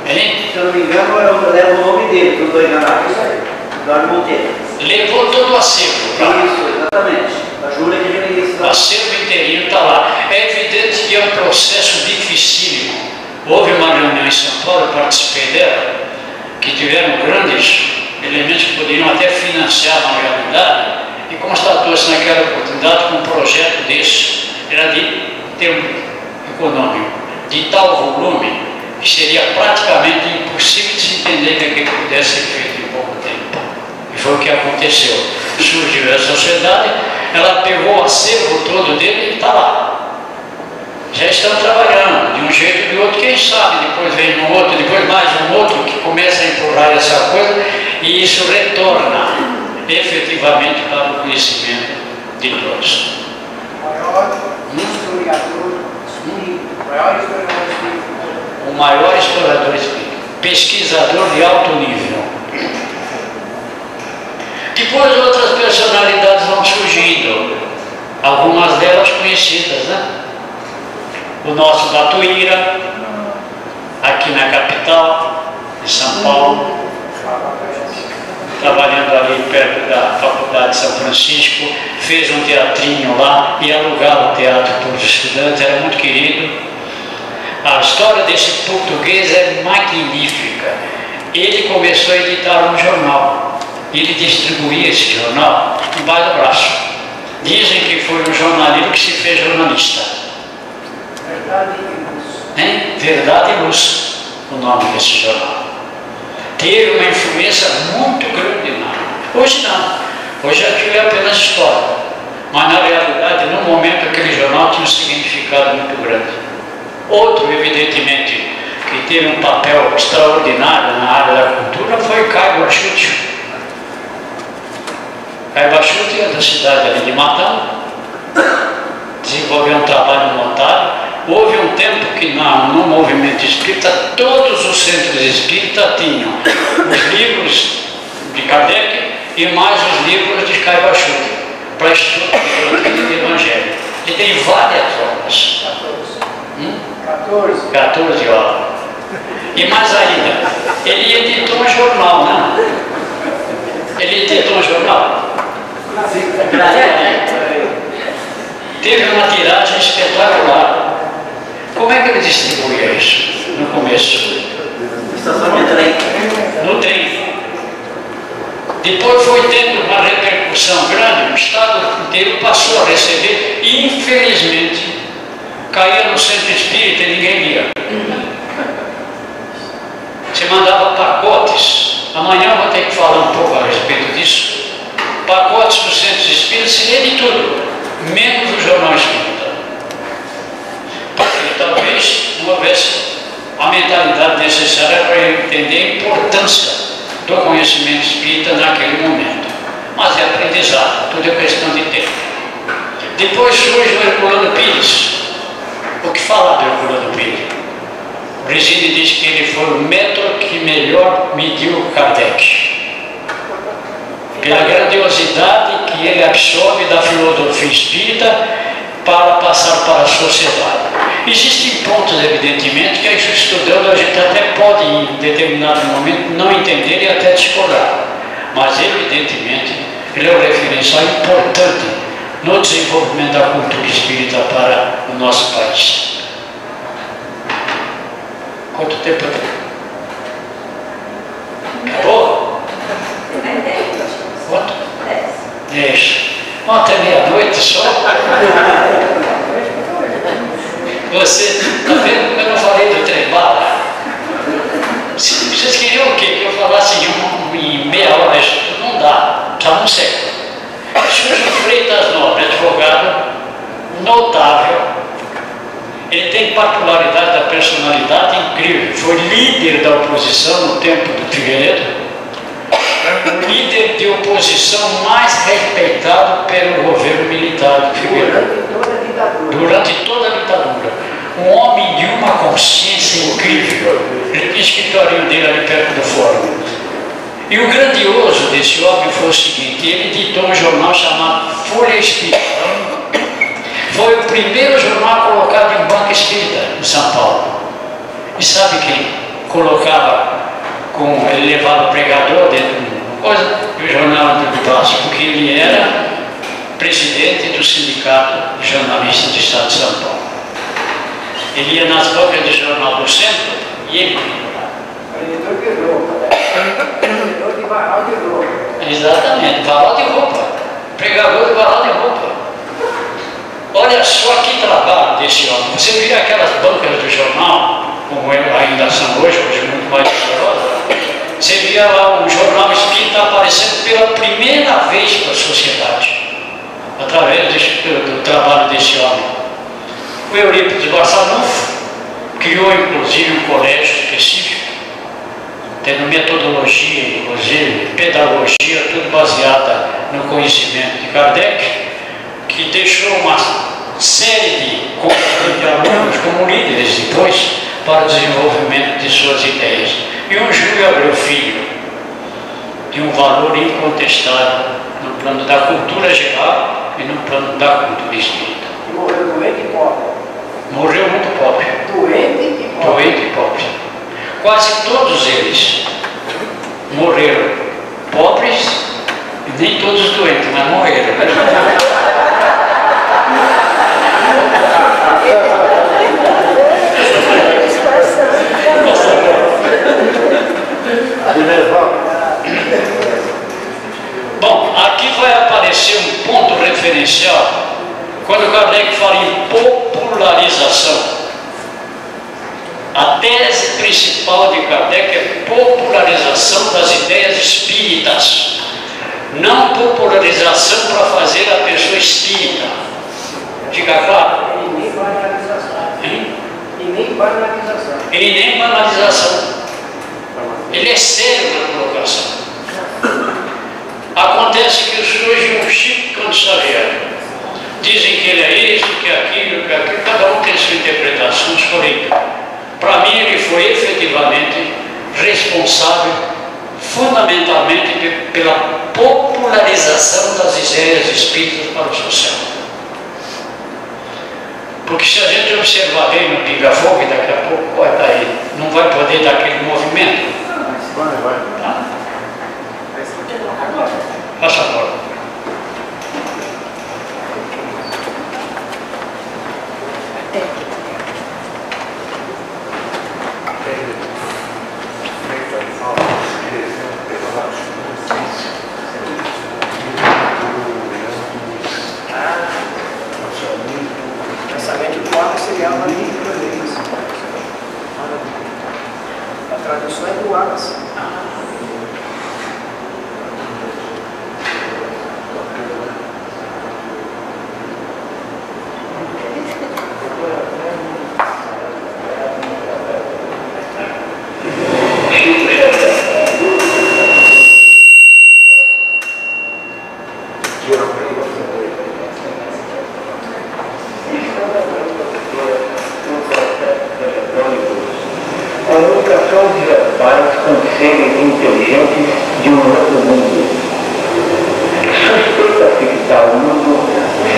Hein? Se eu não me engano, leva o nome dele, que eu estou enganado. Isso aí, Eduardo Monteiro. Levou todo o acervo para lá. Isso, exatamente. A Júlia que já isso. O acervo inteirinho está lá. É evidente que é um processo dificílimo. Houve uma reunião em São Paulo, eu participei dela, que tiveram grandes elementos que poderiam até financiar na realidade, e constatou-se naquela oportunidade que um projeto desse era de termo econômico, de tal volume, que seria praticamente impossível de se entender que aquilo pudesse ser feito em pouco tempo. E foi o que aconteceu. Surgiu a sociedade, ela pegou o acervo todo dele e está lá. Já estão trabalhando de um jeito ou de outro, quem sabe, depois vem um outro, depois mais um outro que começa a empurrar essa coisa e isso retorna efetivamente para o conhecimento de todos. O maior historiador O maior explorador espírita, pesquisador de alto nível. Depois outras personalidades vão surgindo, algumas delas conhecidas, né? O nosso Batuíra, aqui na capital de São Paulo, trabalhando ali perto da Faculdade de São Francisco, fez um teatrinho lá e alugava o teatro para os estudantes, era muito querido. A história desse português é magnífica. Ele começou a editar um jornal, ele distribuía esse jornal embaixo do braço. Dizem que foi um jornalista que se fez jornalista. Verdade e Luz. Hein? Verdade e Luz, o nome desse jornal. Teve uma influência muito grande na... Hoje não. Hoje aquilo é apenas história. Mas na realidade, no momento, aquele jornal tinha um significado muito grande. Outro, evidentemente, que teve um papel extraordinário na área da cultura foi Caio Bachute. Caio Bachute é da cidade ali de Matão, desenvolveu um trabalho notável. Houve um tempo que no movimento espírita, todos os centros espíritas tinham os livros de Kardec e mais os livros de Caio Bachute para estudo do Evangelho. E tem várias obras. 14 obras. E mais ainda, ele editou um jornal, né? Ele editou um jornal. Teve uma tiragem espetacular. Como é que ele distribuía isso no começo? No trem. Depois foi tendo uma repercussão grande, o Estado inteiro passou a receber e, infelizmente, caía no centro espírita e ninguém lia. Você mandava pacotes. Amanhã eu vou ter que falar um pouco a respeito disso. Pacotes para os centros espíritas, se lê de tudo, menos o jornal espírita. Porque talvez não houvesse a mentalidade necessária para entender a importância do conhecimento espírita naquele momento. Mas é aprendizado, tudo é questão de tempo. Depois surge o Herculano Pires. O que fala do Herculano Pires? O Brisini diz que ele foi o método que melhor mediu Kardec. Pela grandiosidade que ele absorve da filosofia espírita para passar para a sociedade. Existem pontos, evidentemente, que estudando a gente até pode, em determinado momento, não entender e até discordar. Mas, evidentemente, ele é um referencial importante no desenvolvimento da cultura espírita para o nosso país. Quanto tempo tem? Acabou? Quanto? 10. Até meia-noite só. Você está vendo? Eu não falei do trem-bala. Vocês queriam o quê? Que eu falasse em meia hora? Não dá. Está um século. Sérgio Freitas Nobre, advogado notável. Ele tem particularidade da personalidade incrível. Foi líder da oposição no tempo do Figueiredo. O líder de oposição mais respeitado pelo governo militar do Figueiredo. Durante toda a ditadura. Um homem de uma consciência incrível. Ele tinha escritório dele ali perto do fórum. E o grandioso desse homem foi o seguinte: ele editou um jornal chamado Folha Espírita. Foi o primeiro jornal colocado em banca espírita em São Paulo. E sabe quem colocava ele levava o pregador dentro de uma coisa e o jornal dentro do braço, porque ele era presidente do Sindicato de Jornalistas do Estado de São Paulo. Ele ia nas bancas de jornal do centro e ele Editor de roupa. Editor de varal de roupa. Exatamente, varal de roupa. Pregador de varal de roupa. Olha só que trabalho desse homem. Você via aquelas bancas do jornal, como ainda são hoje muito mais poderosas. Você via lá um jornal espírita aparecendo pela primeira vez para a sociedade, através do trabalho desse homem. O Eurípides Barçanufo criou inclusive um colégio específico, tendo metodologia, inclusive pedagogia, tudo baseada no conhecimento de Kardec, que deixou uma série de alunos como líderes depois para o desenvolvimento de suas ideias. E o Júlio Abreu Filho tem um valor incontestável no plano da cultura geral e no plano da cultura espírita. E morreu doente e pobre. Morreu muito pobre. Doente e pobre. Doente e pobre. Quase todos eles morreram pobres, e nem todos doentes, mas morreram. Bom, aqui vai aparecer um ponto referencial quando Kardec fala em popularização. A tese principal de Kardec é popularização das ideias espíritas, não popularização para fazer a pessoa espírita. Fica claro? E nem banalização. Hein? E nem banalização. E nem banalização. Ele é sério na colocação. Acontece que surge um Chico Canto Xavier. Dizem que ele é isso, que é aquilo, cada um tem sua interpretação escolhida. Para mim, ele foi efetivamente responsável, fundamentalmente, pela popularização das ideias espíritas para o social. Porque se a gente observar bem no pinga-fogo, e daqui a pouco vai estar aí, não vai poder dar aquele movimento. Vai. Tá? Faça a bola. Pensamento do Wallace seria uma língua deles. A tradução é do Wallace. Comunicações verbais com seres inteligentes de um outro mundo. Suspeita-se que tal mundo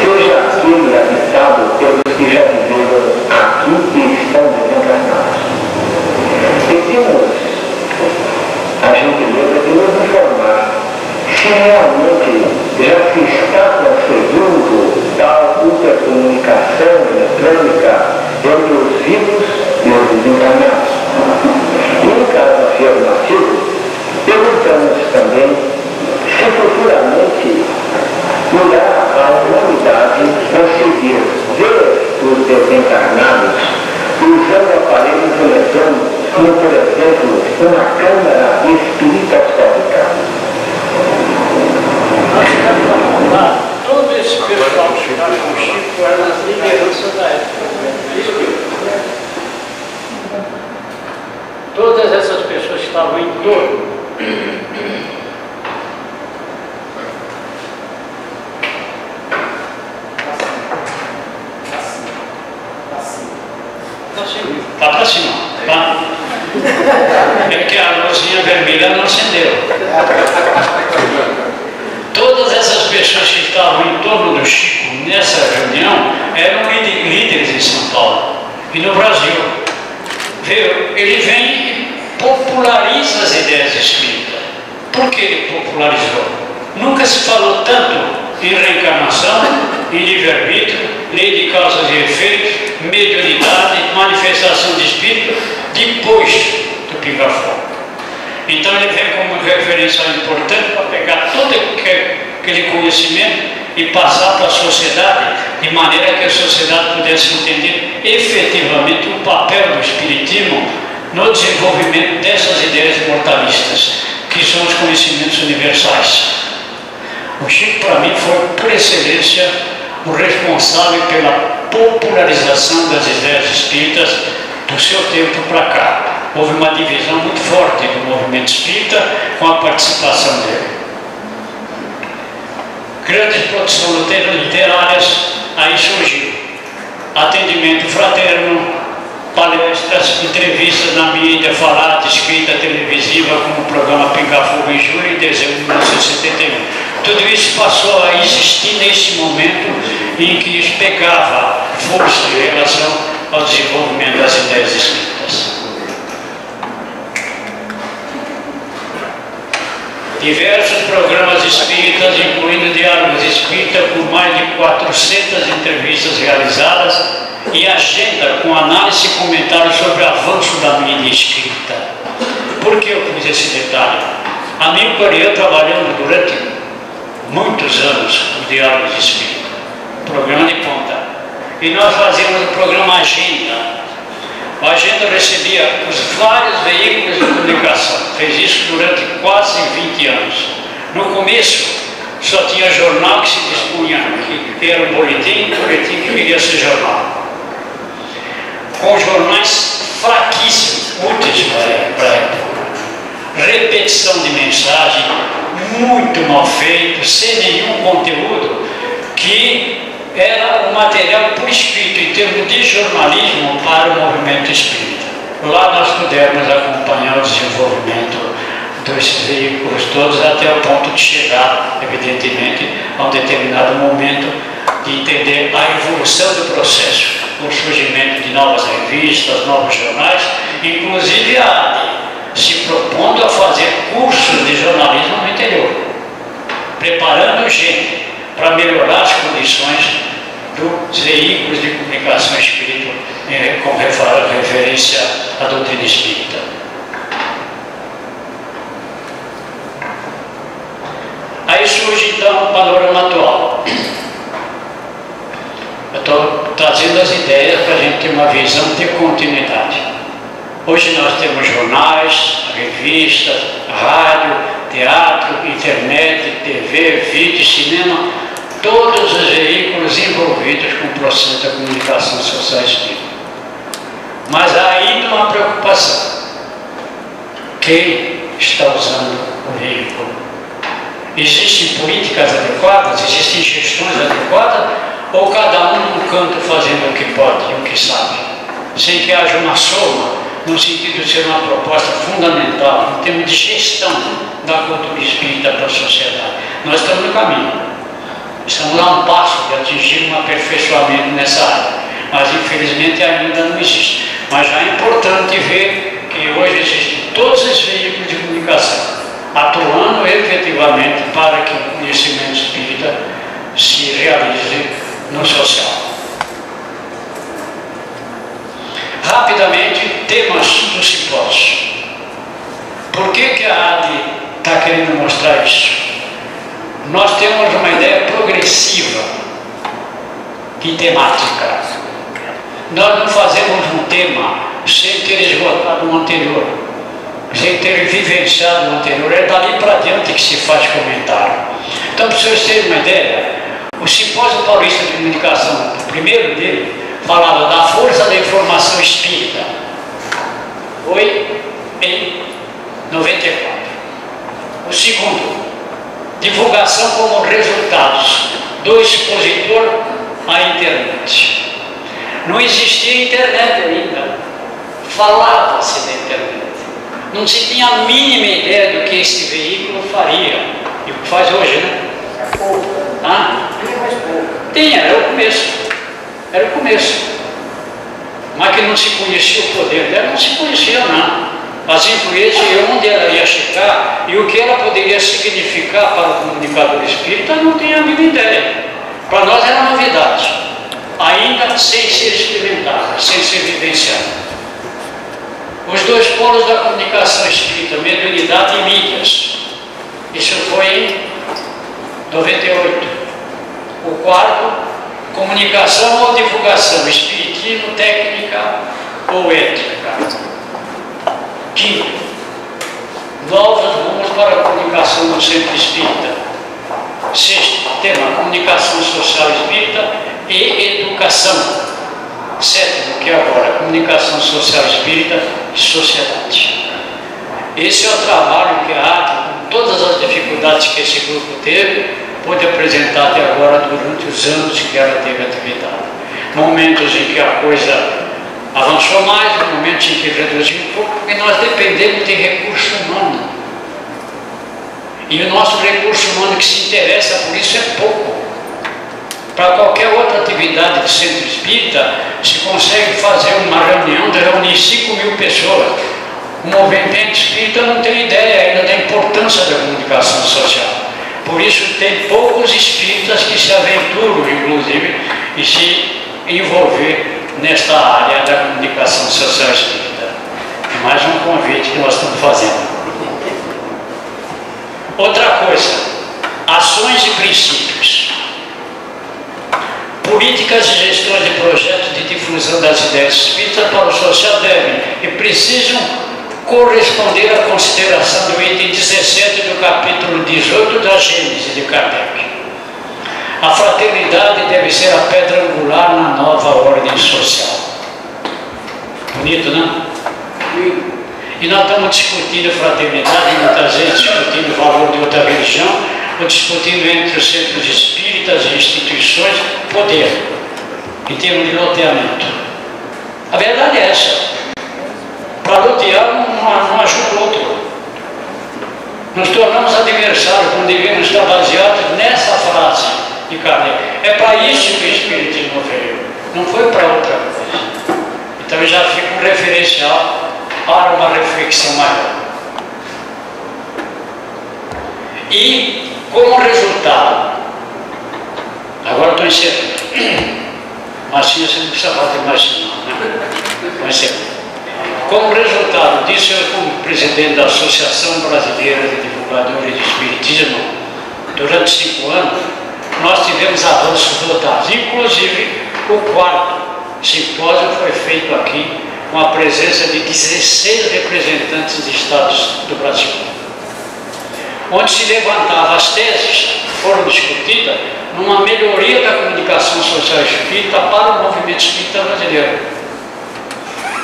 seja aquele habitado pelos que já viveram aqui e estão desencarnados. Pedimos a gentileza de nos informar se realmente já se está concedendo tal intercomunicação eletrônica entre os vivos e os desencarnados. E em caso afirmativo, perguntamos também se futuramente irá a humanidade conseguir ver os desencarnados usando aparelhos eletrônicos, como por exemplo uma câmara espiritoscópica. Todo esse pessoal que está com o Chico era nas lideranças da época. Todas essas pessoas que estavam em torno tá para cima, tá? É que a luzinha vermelha não acendeu. Todas essas pessoas que estavam em torno do Chico nessa reunião eram líderes em São Paulo e no Brasil. Ele vem e populariza as ideias espíritas. Por que ele popularizou? Nunca se falou tanto em reencarnação, em livre-arbítrio, lei de causas e efeitos, mediunidade, manifestação de espírito, depois do pinga-fogo. Então ele vem como referencial importante para pegar todo aquele conhecimento e passar para a sociedade, de maneira que a sociedade pudesse entender efetivamente o papel do Espiritismo no desenvolvimento dessas ideias mortalistas, que são os conhecimentos universais. O Chico, para mim, foi, por excelência, o responsável pela popularização das ideias espíritas do seu tempo para cá. Houve uma divisão muito forte do movimento espírita com a participação dele. Grandes produções literárias aí surgiram. atendimento fraterno, palestras, entrevistas na mídia, falada, escrita, televisiva, como o programa Pinga Fogo em Julho, em dezembro de 1971. Tudo isso passou a existir nesse momento em que isso pegava força em relação ao desenvolvimento das ideias espíritas. Diversos programas espíritas, incluindo diálogos espíritas, com mais de 400 entrevistas realizadas, e agenda com análise e comentários sobre o avanço da mídia espírita. Por que eu pus esse detalhe? A mim, eu trabalhando durante muitos anos com diálogos espíritas, programa de ponta, e nós fazíamos o programa Agenda. A Agenda recebia os vários veículos de comunicação, fez isso durante quase 20 anos. No começo, só tinha jornal que se dispunha, que era um boletim que queria ser jornal. Com jornais fraquíssimos, úteis para a época. Repetição de mensagem, muito mal feito, sem nenhum conteúdo, que era um material por escrito em termos de jornalismo para o movimento espírita. Lá nós pudemos acompanhar o desenvolvimento dos veículos todos até o ponto de chegar, evidentemente, a um determinado momento de entender a evolução do processo, o surgimento de novas revistas, novos jornais, inclusive a ADE se propondo a fazer cursos de jornalismo no interior, preparando gente para melhorar as condições dos veículos de comunicação espírita com referência à doutrina espírita. Aí surge então o panorama atual. Eu estou trazendo as ideias para a gente ter uma visão de continuidade. Hoje nós temos jornais, revistas, rádio, teatro, internet, TV, vídeo, cinema, todos os veículos envolvidos com o processo da comunicação social espírita. Mas há ainda uma preocupação. Quem está usando o veículo? Existem políticas adequadas? Existem gestões adequadas? Ou cada um no canto fazendo o que pode e o que sabe? Sem que haja uma soma, no sentido de ser uma proposta fundamental em termos de gestão da cultura espírita para a sociedade. Nós estamos no caminho. Estamos a um passo de atingir um aperfeiçoamento nessa área, mas infelizmente ainda não existe. Mas já é importante ver que hoje existem todos esses veículos de comunicação atuando efetivamente para que o conhecimento espírita se realize no social. Rapidamente, temas do simpósio. Por que a ADE está querendo mostrar isso? Nós temos uma ideia progressiva de temática. Nós não fazemos um tema sem ter esgotado o anterior, sem ter vivenciado o anterior. É dali para diante que se faz comentário. Então, para vocês terem uma ideia, o Simpósio Paulista de Comunicação, o primeiro dele, falava da força da informação espírita. Foi em 94. O segundo, divulgação como resultados do expositor à internet. Não existia internet ainda, falava-se da internet. Não se tinha a mínima ideia do que esse veículo faria, e o que faz hoje, né? É pouco. Ah? Tinha, era o começo. Era o começo. Mas que não se conhecia o poder dela, não se conhecia não. As influências e onde ela ia chegar e o que ela poderia significar para o comunicador espírita, não tinha a mínima ideia. Para nós era novidade, ainda sem ser experimentada, sem ser vivenciada. Os dois polos da comunicação espírita, mediunidade e mídias. Isso foi em 98. O quarto, comunicação ou divulgação, espiritismo, técnica ou ética. Quinto, novos rumos para a comunicação no centro espírita. Sexto, tema, comunicação social espírita e educação. Sétimo, que é agora, comunicação social espírita e sociedade. Esse é o trabalho que a ADE, com todas as dificuldades que esse grupo teve, pôde apresentar até agora durante os anos que ela teve atividade. momentos em que a coisa avançou mais, momentos em que reduziu um pouco, porque nós dependemos de recurso humano. E o nosso recurso humano que se interessa por isso é pouco. Para qualquer outra atividade de centro espírita, se consegue fazer uma reunião de reunir 5.000 pessoas. O movimento espírita não tem ideia ainda da importância da comunicação social. Por isso tem poucos espíritas que se aventuram, inclusive, e se envolver nesta área da comunicação social espírita. É mais um convite que nós estamos fazendo. Outra coisa, ações e princípios. Políticas e gestões de projetos de difusão das ideias espíritas para o social devem e precisam corresponder à consideração do item 17 do capítulo 18 da Gênese de Kardec. A fraternidade deve ser a pedra angular na nova ordem social. Bonito, não? E nós estamos discutindo fraternidade, muitas vezes discutindo o valor de outra religião, ou discutindo entre os centros espíritas e instituições poder, em termos de loteamento. A verdade é essa. Para lotear, um ajuda o outro. Nos tornamos adversários quando devemos estar baseados nessa frase de Kardec. É para isso que o Espiritismo veio, não foi para outra coisa. Então já fica um referencial para uma reflexão maior. E, como resultado, agora estou encerrando. Marcinha, você não precisa bater mais não, né? Estou encerrando. Como resultado disso, eu, como presidente da Associação Brasileira de Divulgadores de Espiritismo, durante 5 anos, nós tivemos avanços notáveis. Inclusive, o 4º simpósio foi feito aqui com a presença de 16 representantes de estados do Brasil, onde se levantavam as teses que foram discutidas numa melhoria da comunicação social espírita para o movimento espírita brasileiro.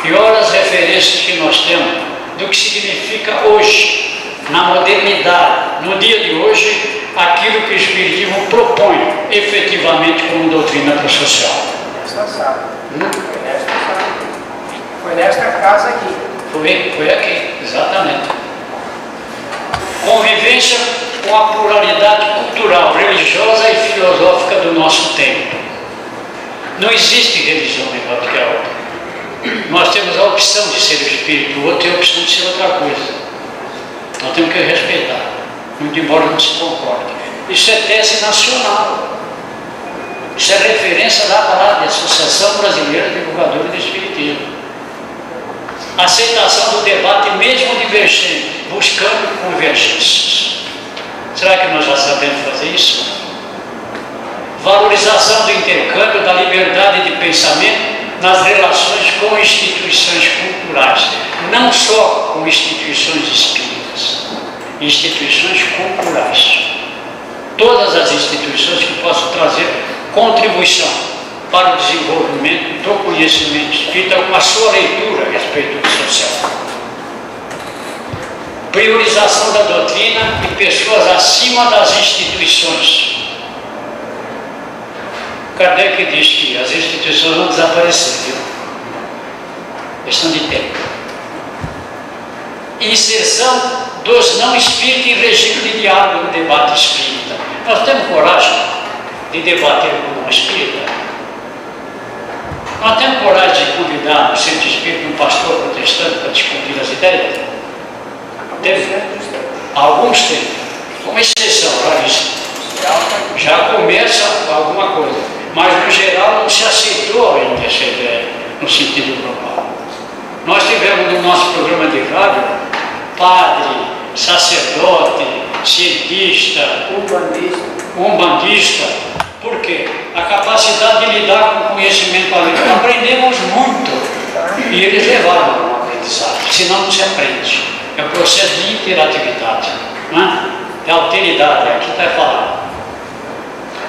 E olha as referências que nós temos do que significa hoje, na modernidade, no dia de hoje, aquilo que o Espiritismo propõe efetivamente como doutrina para o social. Foi nesta casa aqui. Foi aqui, exatamente. Convivência com a pluralidade cultural, religiosa e filosófica do nosso tempo. Não existe religião melhor do que a outra. Nós temos a opção de ser o espírito, o outro tem a opção de ser outra coisa. Nós temos que respeitar, muito embora não se concorde. Isso é tese nacional. Isso é referência da palavra de Associação Brasileira de Divulgadores do Espiritismo. Aceitação do debate mesmo divergente, buscando convergências. Será que nós já sabemos fazer isso? Valorização do intercâmbio, da liberdade de pensamento nas relações com instituições culturais, não só com instituições espíritas, instituições culturais. Todas as instituições que possam trazer contribuição para o desenvolvimento do conhecimento espírita com a sua leitura a respeito do social. Priorização da doutrina e pessoas acima das instituições. Kardec diz que as instituições vão desaparecer, viu? Questão de tempo. Inserção dos não espíritas em regime de diálogo no debate espírita. Nós temos coragem de debater com o não espírita? Nós temos coragem de convidar no centro espírita um pastor protestante para discutir as ideias? Alguns têm, uma exceção raríssima. Já começa alguma coisa, mas no geral não se aceitou ainda essa ideia no sentido global. Nós tivemos no nosso programa de rádio padre, sacerdote, cientista, umbandista. Por quê? A capacidade de lidar com o conhecimento além. Aprendemos muito e eles levaram ao aprendizado, senão não se aprende. É um processo de interatividade, não é? É alteridade, aqui está falando.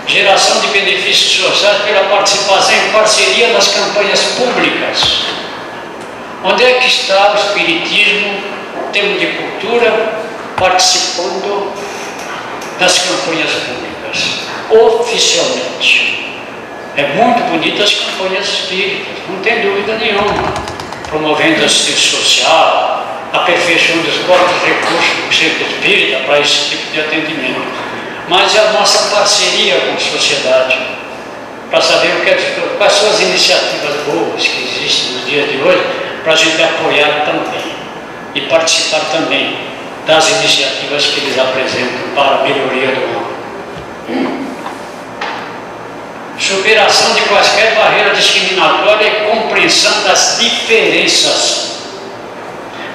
Geração de benefícios sociais pela participação em parceria nas campanhas públicas. Onde é que está o espiritismo, em termos de cultura, participando das campanhas públicas? Oficialmente. É muito bonita as campanhas espíritas, não tem dúvida nenhuma, promovendo assistência social, aperfeiçoando os próprios recursos do centro espírita para esse tipo de atendimento. Mas é a nossa parceria com a sociedade, para saber quais são as iniciativas boas que existem no dia de hoje, para a gente apoiar também e participar também das iniciativas que eles apresentam para a melhoria do mundo. Superação de quaisquer barreira discriminatória e compreensão das diferenças.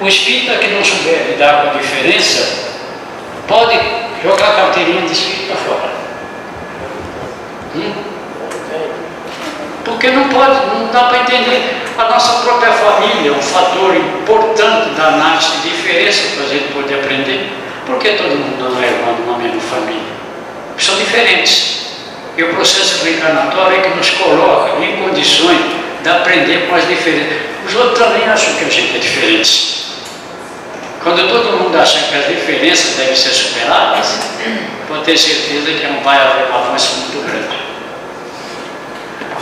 O espírita que não souber lidar com a diferença pode jogar a carteirinha de espírita fora. Porque não dá para entender. A nossa própria família é um fator importante da análise de diferença para a gente poder aprender. Por que todo mundo não é irmão numa mesma família? São diferentes. E o processo reencarnatório é que nos coloca em condições de aprender com as diferenças. Os outros também acham que a gente é diferente. Quando todo mundo acha que as diferenças devem ser superadas, pode ter certeza que não vai haver um avanço muito grande.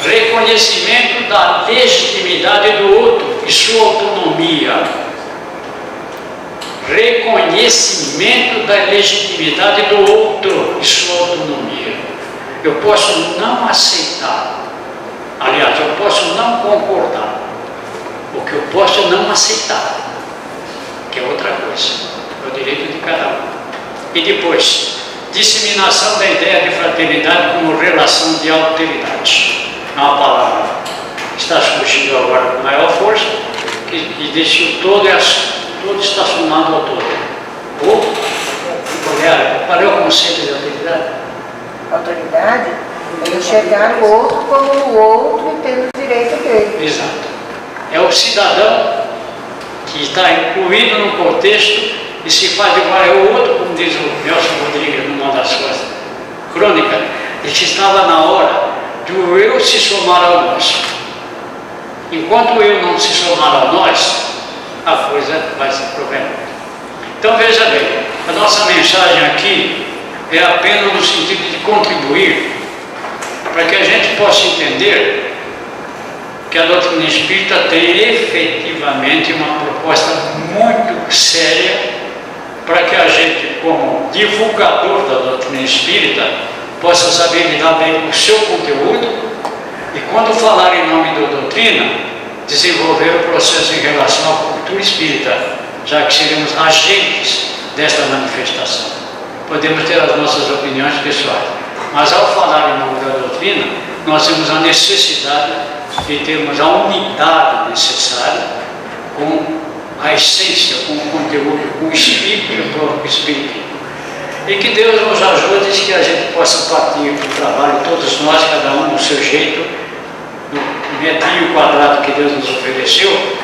Reconhecimento da legitimidade do outro e sua autonomia. Reconhecimento da legitimidade do outro e sua autonomia. Eu posso não aceitar, aliás, eu posso não concordar, o que eu posso é não aceitar, que é outra coisa, é o direito de cada um. E depois, disseminação da ideia de fraternidade como relação de alteridade. É uma palavra que está surgindo agora com maior força, que deixa o todo está somado ao todo. Ou, qual é o conceito de alteridade? Autoridade é enxergar o outro como o outro e ter o direito dele. Exato. É o cidadão que está incluído no contexto e se faz igual ao outro, como diz o Nelson Rodrigues numa das suas crônicas, e que estava na hora do eu se somar ao nós. Enquanto o eu não se somar ao nós, a coisa vai se problemar. Então veja bem, a nossa mensagem aqui é apenas no sentido de contribuir para que a gente possa entender que a doutrina espírita tem efetivamente uma proposta muito séria para que a gente, como divulgador da doutrina espírita, possa saber lidar bem com o seu conteúdo e, quando falar em nome da doutrina, desenvolver o processo em relação à cultura espírita, já que seremos agentes desta manifestação. Podemos ter as nossas opiniões pessoais, mas ao falar em nome da doutrina, nós temos a necessidade de termos a unidade necessária com a essência, com o conteúdo, com o espírito e o próprio espírito. E que Deus nos ajude, que a gente possa partir do trabalho, todos nós, cada um do seu jeito, no metrinho quadrado que Deus nos ofereceu,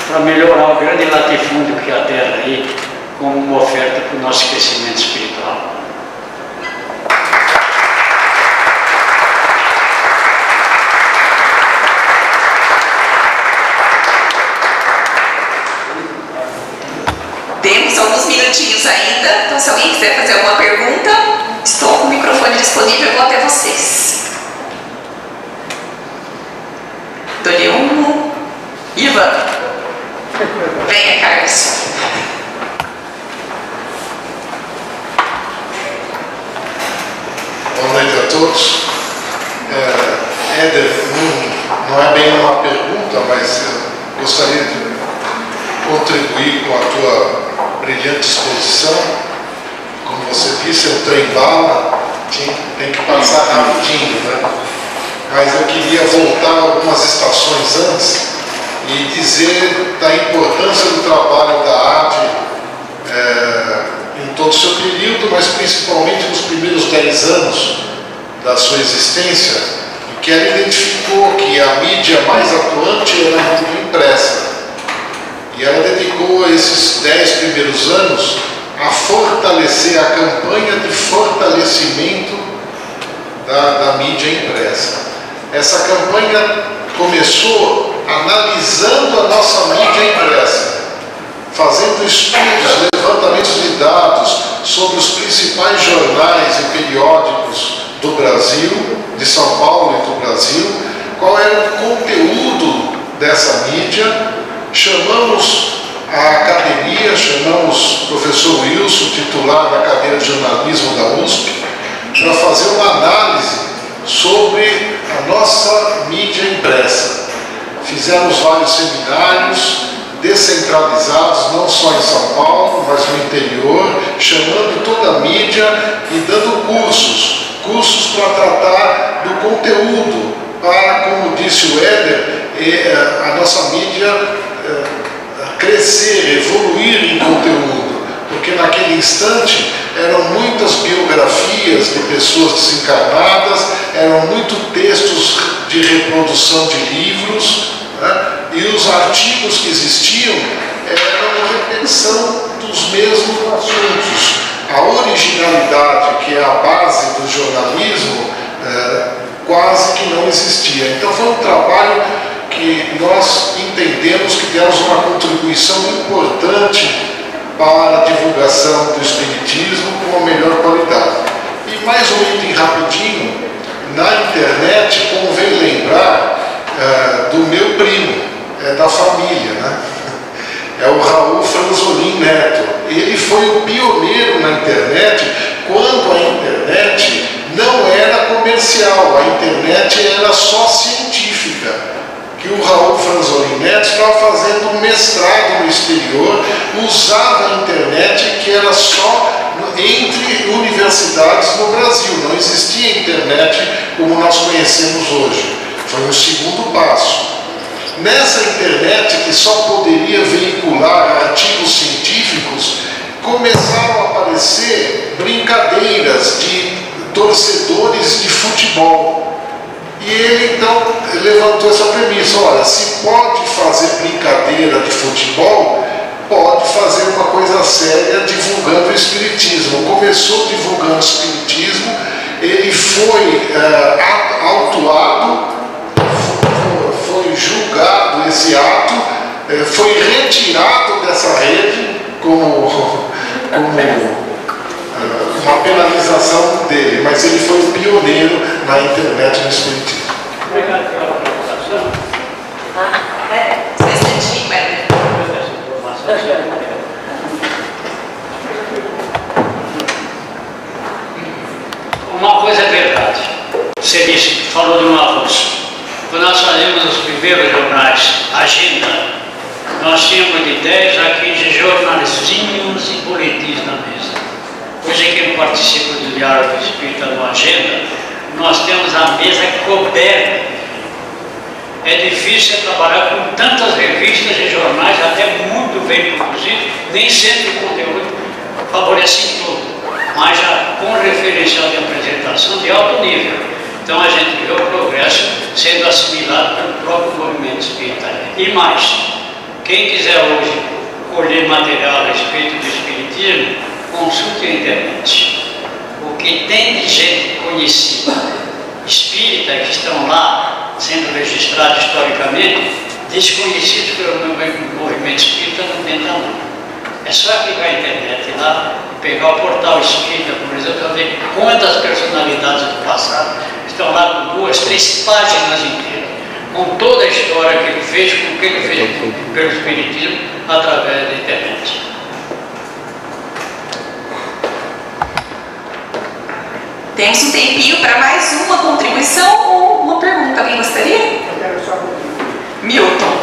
para melhorar o grande latifúndio que é a Terra aí, como uma oferta para o nosso crescimento espiritual. Temos alguns minutinhos ainda, então se alguém quiser fazer alguma pergunta, estou com o microfone disponível, eu vou até vocês. Dole um. Ivan. Venha, Carlos. Boa noite a todos. Éder, não é bem uma pergunta, mas eu gostaria de contribuir com a tua brilhante exposição. Como você disse, é um trem-bala, tem que passar rapidinho, né? Mas eu queria voltar algumas estações antes e dizer da importância do trabalho da AD em todo o seu período, mas principalmente nos primeiros 10 anos da sua existência, em que ela identificou que a mídia mais atuante era a mídia impressa. E ela dedicou esses 10 primeiros anos a fortalecer a campanha de fortalecimento da mídia impressa. Essa campanha começou analisando a nossa mídia impressa, fazendo estudos, levantamentos de dados sobre os principais jornais e periódicos do Brasil, de São Paulo e do Brasil, qual era o conteúdo dessa mídia. Chamamos a academia, chamamos o professor Wilson, titular da cadeira de jornalismo da USP, para fazer uma análise sobre a nossa mídia impressa. Fizemos vários seminários descentralizados, não só em São Paulo, mas no interior, chamando toda a mídia e dando cursos para tratar do conteúdo, para, como disse o Éder, a nossa mídia crescer, evoluir em conteúdo, porque naquele instante eram muitas biografias de pessoas desencarnadas, eram muitos textos de reprodução de livros, né? E os artigos que existiam eram repetição dos mesmos assuntos. A originalidade, que é a base do jornalismo, quase que não existia. Então foi um trabalho que nós entendemos que demos uma contribuição importante para a divulgação do Espiritismo com a melhor qualidade. E mais um item rapidinho, na internet convém lembrar do meu primo, da família, né? É o Raul Franzolin Neto. Ele foi o pioneiro na internet quando a internet não era comercial, a internet era só científica. Que o Raul Franzolin Neto estava fazendo um mestrado no exterior, usava a internet que era só entre universidades no Brasil, não existia internet como nós conhecemos hoje. Foi um segundo passo. Nessa internet que só poderia veicular artigos científicos, começaram a aparecer brincadeiras de torcedores de futebol. E ele então levantou essa premissa: olha, se pode fazer brincadeira de futebol, pode fazer uma coisa séria divulgando o Espiritismo. Começou divulgando o Espiritismo, ele foi autuado, foi julgado esse ato, foi retirado dessa rede como uma penalização dele, mas ele foi o pioneiro na internet no Espiritismo. Obrigado pela apresentação. Uma coisa é verdade. Você disse, falou de um avanço. Quando nós fazíamos os primeiros jornais, Agenda, nós tínhamos de 10 a 15 jornalistinhos e boletins na mesa. Hoje, quem participa do Diário Espírita no Agenda, nós temos a mesa coberta. É difícil trabalhar com tantas revistas e jornais, até muito bem produzidos, nem sempre o conteúdo favorece em tudo, mas já com referencial de apresentação de alto nível. Então a gente vê o progresso sendo assimilado pelo próprio movimento espírita. E mais, quem quiser hoje colher material a respeito do Espiritismo, consulte a internet. O que tem de gente conhecida, espírita, que estão lá sendo registrados historicamente, desconhecidos pelo movimento espírita, não tem tamanho. É só clicar na internet lá, pegar o portal espírita, por exemplo, para ver quantas personalidades do passado estão lá com 2, 3 páginas inteiras, com toda a história que ele fez, com o que ele fez pelo Espiritismo através da internet. Temos um tempinho para mais uma contribuição ou uma pergunta. Alguém gostaria? Eu quero só Milton.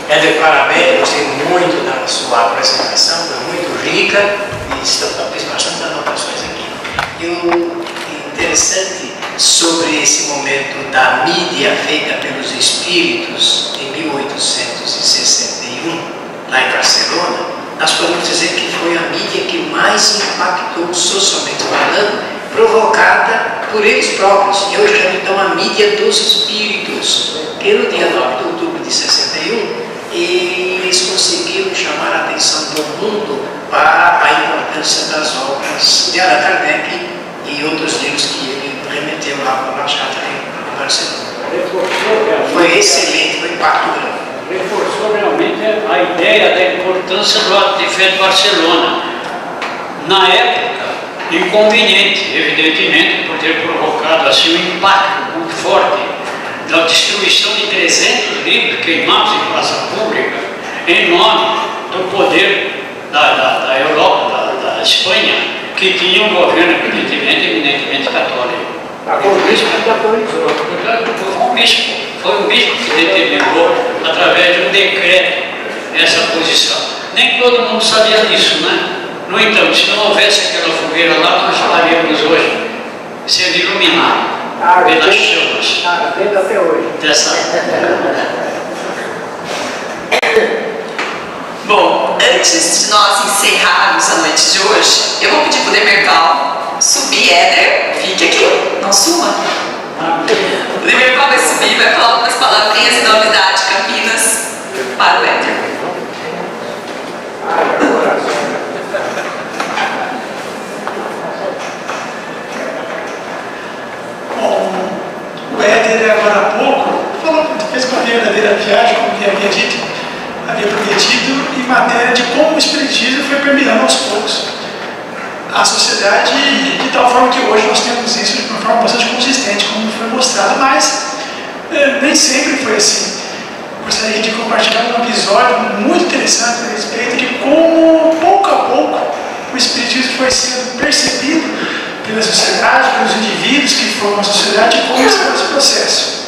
Éder, parabéns, gostei muito da sua apresentação, foi muito rica e fiz bastante anotações aqui. E o interessante sobre esse momento da mídia feita pelos espíritos em 1861, lá em Barcelona, nós podemos dizer que foi a mídia que mais impactou socialmente falando, provocada por eles próprios. E hoje é então a mídia dos espíritos. Pelo dia 9 de outubro de 61, eles conseguiram chamar a atenção do mundo para a importância das obras de Allan Kardec e outros livros que ele remeteu lá para a Chácara em Barcelona. Foi excelente, foi impactante. Reforçou realmente a ideia da importância do ato de fé de Barcelona. Na época, inconveniente, evidentemente, por ter provocado assim um impacto muito forte da destruição de 300 livros queimados em praça pública, em nome do poder da Europa, da Espanha, que tinha um governo, eminentemente católico. O bispo que autorizou. Foi um bispo que determinou, através de um decreto, essa posição. Nem todo mundo sabia disso, né? No entanto, se não houvesse aquela fogueira lá, nós estaríamos hoje sendo iluminados pelas chamas Ardendo até hoje. dessa. Bom, antes de nós encerrarmos a noite de hoje, eu vou pedir para o Demerval subir. Éder, fique aqui, não suma. O Demerval vai subir e vai falar umas palavrinhas da unidade Campinas para o Éder. Bom, o Éder, agora há pouco, fez uma verdadeira viagem, como ele havia prometido, em matéria de como o espiritismo foi permeando aos poucos a sociedade, de tal forma que hoje nós temos isso de uma forma bastante consistente, como foi mostrado, mas nem sempre foi assim. Gostaria de compartilhar um episódio muito interessante a respeito de como, pouco a pouco, o espiritismo foi sendo percebido pela sociedade, pelos indivíduos que formam a sociedade, e como está esse processo.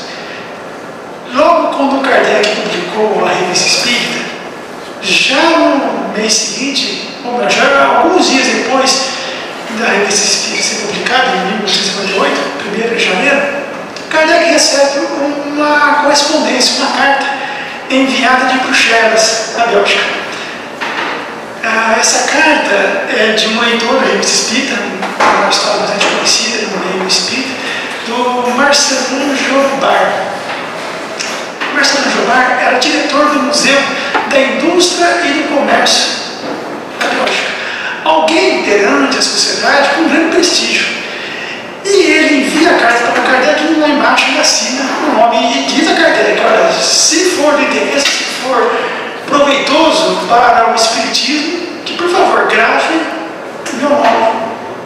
Logo quando Kardec publicou a Revista Espírita, já no mês seguinte, ou melhor, já alguns dias depois da Revista Espírita ser publicada, em 1958, 1º de janeiro, Kardec recebe uma correspondência, uma carta enviada de Bruxelas, na Bélgica. Essa carta é de um leitor da Revista Espírita, uma história bastante conhecida no meio espírita, do Marcelin Jobard. Marcelin Jobard era diretor do Museu da Indústria e do Comércio da Bélgica. Alguém perante a sociedade com grande prestígio. E ele envia a carta para Kardec e lá embaixo ele assina o nome e diz a Kardec: olha, se for de interesse, se for proveitoso para o espiritismo, que por favor grave meu nome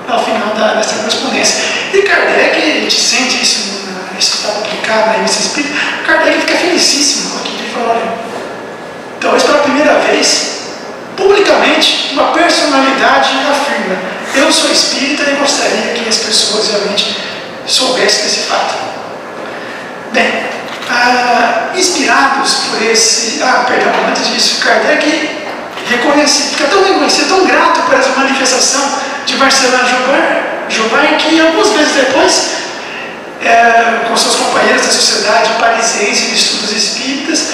ao final dessa correspondência. E Kardec, a gente sente isso está publicado na Revista Espírita, Kardec fica felicíssimo aqui. Ele fala: olha, talvez pela primeira vez, publicamente, uma personalidade afirma: eu sou espírita e gostaria que as pessoas realmente soubessem desse fato. Bem, inspirados por esse... antes disso, Kardec reconhece, fica tão reconhecido, tão grato por essa manifestação de Marcelin Jobard, que alguns meses depois, com seus companheiros da Sociedade Parisiense de Estudos Espíritas,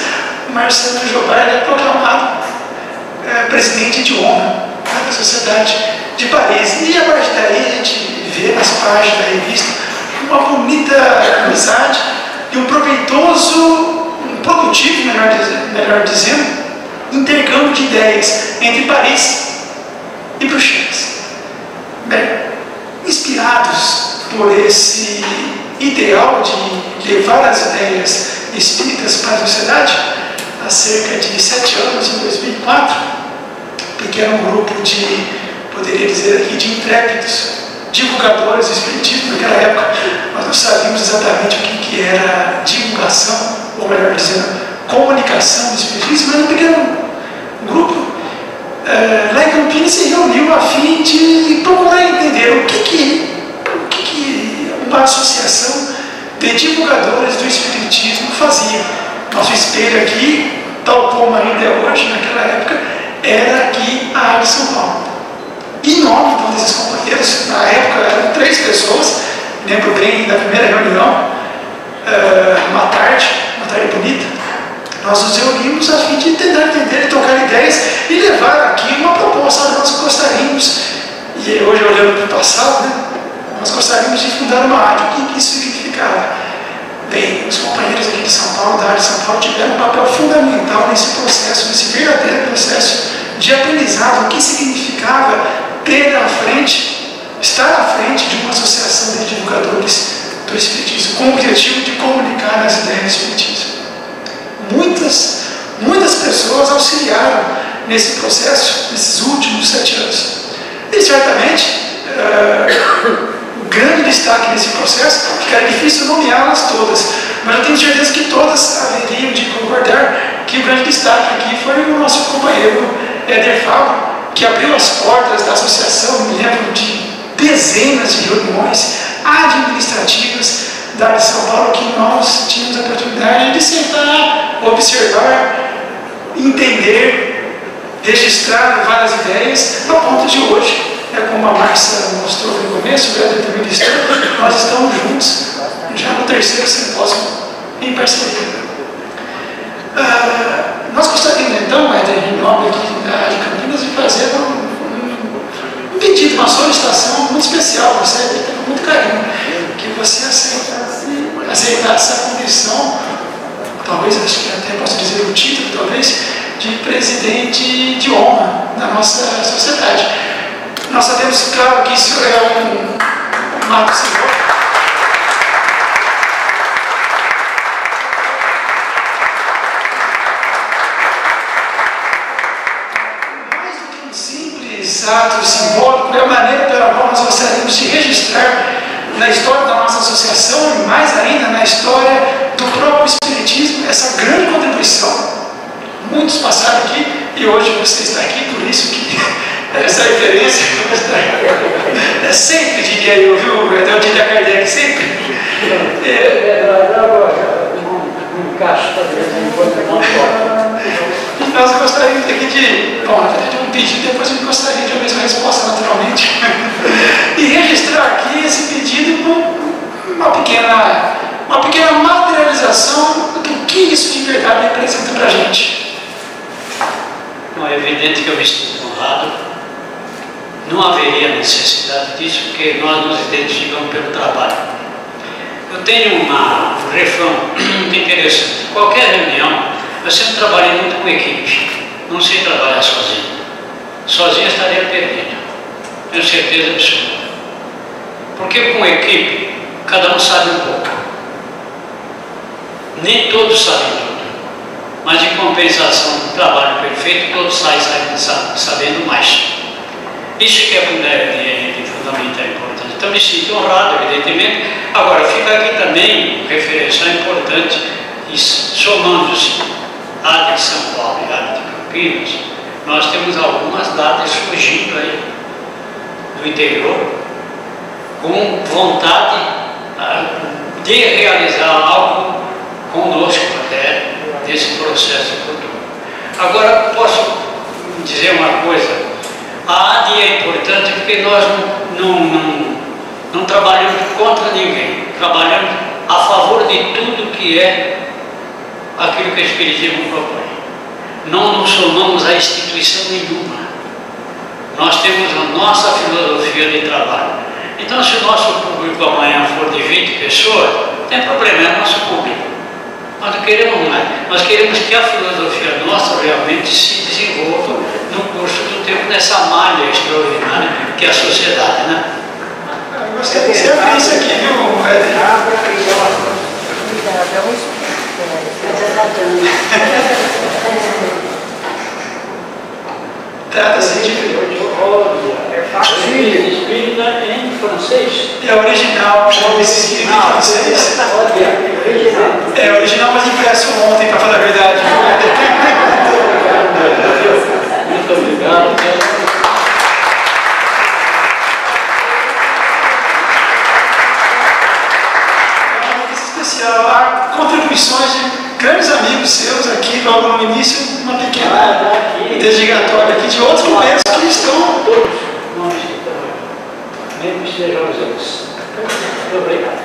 Marcelin Jobard é proclamado presidente de honra da Sociedade de Paris. E a partir daí a gente vê nas páginas da revista uma bonita amizade e um produtivo, melhor dizendo, intercâmbio de ideias entre Paris e Bruxelas. Bem, inspirados por esse ideal de levar as ideias espíritas para a sociedade, há cerca de 7 anos, em 2004, pequeno grupo de, poderia dizer aqui, de intrépidos divulgadores do espiritismo. Naquela época nós não sabíamos exatamente o que era divulgação, ou melhor dizendo, comunicação do espiritismo, mas um pequeno grupo lá em Campinas se reuniu a fim de procurar entender o que uma associação de divulgadores do espiritismo fazia. Nosso espelho aqui, tal como ainda é hoje, naquela época, era aqui a área de São Paulo. Em nome de um desses companheiros, na época eram 3 pessoas, lembro bem da primeira reunião, uma tarde bonita, nós nos reunimos a fim de tentar entender e trocar ideias e levar aqui uma proposta. Nós gostaríamos, e hoje olhando para o passado, nós gostaríamos de fundar uma área. O que isso significava? Bem, os companheiros aqui de São Paulo, da área de São Paulo, tiveram um papel fundamental nesse processo, nesse verdadeiro processo de aprendizado, o que significava ter à frente, estar à frente de uma associação de divulgadores do espiritismo, com o objetivo de comunicar as ideias do espiritismo. Muitas pessoas auxiliaram nesse processo, nesses últimos 7 anos. E certamente o grande destaque nesse processo, que era difícil nomeá-las todas, mas eu tenho certeza que todas haveriam de concordar que o grande destaque aqui foi o nosso companheiro Éder Fábio, que abriu as portas da associação. Me lembro de dezenas de reuniões administrativas da área de São Paulo que nós tínhamos a oportunidade de sentar, observar, entender, registrar várias ideias, a ponto de hoje, como a Márcia mostrou no começo, o Éder também disse, nós estamos juntos já no 3º simpósio em parceria. Nós gostaríamos então, Éder, em nome aqui da área de Campinas, de fazer um pedido, uma solicitação muito especial, você com muito carinho, que você aceitasse essa condição, talvez, acho que até posso dizer o título, talvez, de presidente de honra da nossa sociedade. Nós sabemos, claro, que isso é um marco simbólico. Mais do que um simples ato simbólico, é a maneira pela qual nós gostaríamos de registrar na história da nossa associação e mais ainda na história do próprio Espiritismo essa grande contribuição. Muitos passaram aqui e hoje você está aqui, por isso que essa referência é sempre, diria eu, viu? Eu diria Kardec, sempre. Nós gostaríamos aqui de, bom, de um pedido, depois a gente gostaria de uma mesma resposta, naturalmente, e registrar aqui esse pedido com uma pequena materialização do que isso de verdade representa para a gente. Não, é evidente que eu me sinto honrado. Não haveria necessidade disso, porque nós nos identificamos pelo trabalho. Eu tenho um refrão muito interessante. Qualquer reunião, eu sempre trabalhei muito com equipe. Não sei trabalhar sozinho. Sozinho eu estaria perdido. Tenho certeza absoluta. Porque com equipe, cada um sabe um pouco. Nem todos sabem tudo. Mas em compensação do trabalho perfeito, todos saem sabendo mais. Isso que é de fundamental importância. Então me sinto honrado, evidentemente. Agora, fica aqui também um referencial importante, e somando-se a de São Paulo e a de Campinas, nós temos algumas datas surgindo aí do interior, com vontade de realizar algo conosco até desse processo futuro. Agora, posso dizer uma coisa. A ADE é importante porque nós não trabalhamos contra ninguém, trabalhamos a favor de tudo que é aquilo que o Espiritismo propõe. Não nos somamos a instituição nenhuma. Nós temos a nossa filosofia de trabalho. Então, se o nosso público amanhã for de 20 pessoas, não tem problema, é nosso público. Nós não queremos mais. Nós queremos que a filosofia nossa realmente se desenvolva no curso do tempo, nessa malha extraordinária que é a sociedade, né? Você sempre isso aqui, viu, Éder? Trata-se de espírita em francês. É original, chama-se espírita em francês. É original, mas impresso ontem, para falar a verdade. Muito obrigado. Especial, há contribuições de grandes amigos seus aqui, logo no início, uma pequena dedicatória aqui de outros companheiros que estão. Todos nós que estão, mesmo que sejam os outros. Muito obrigado.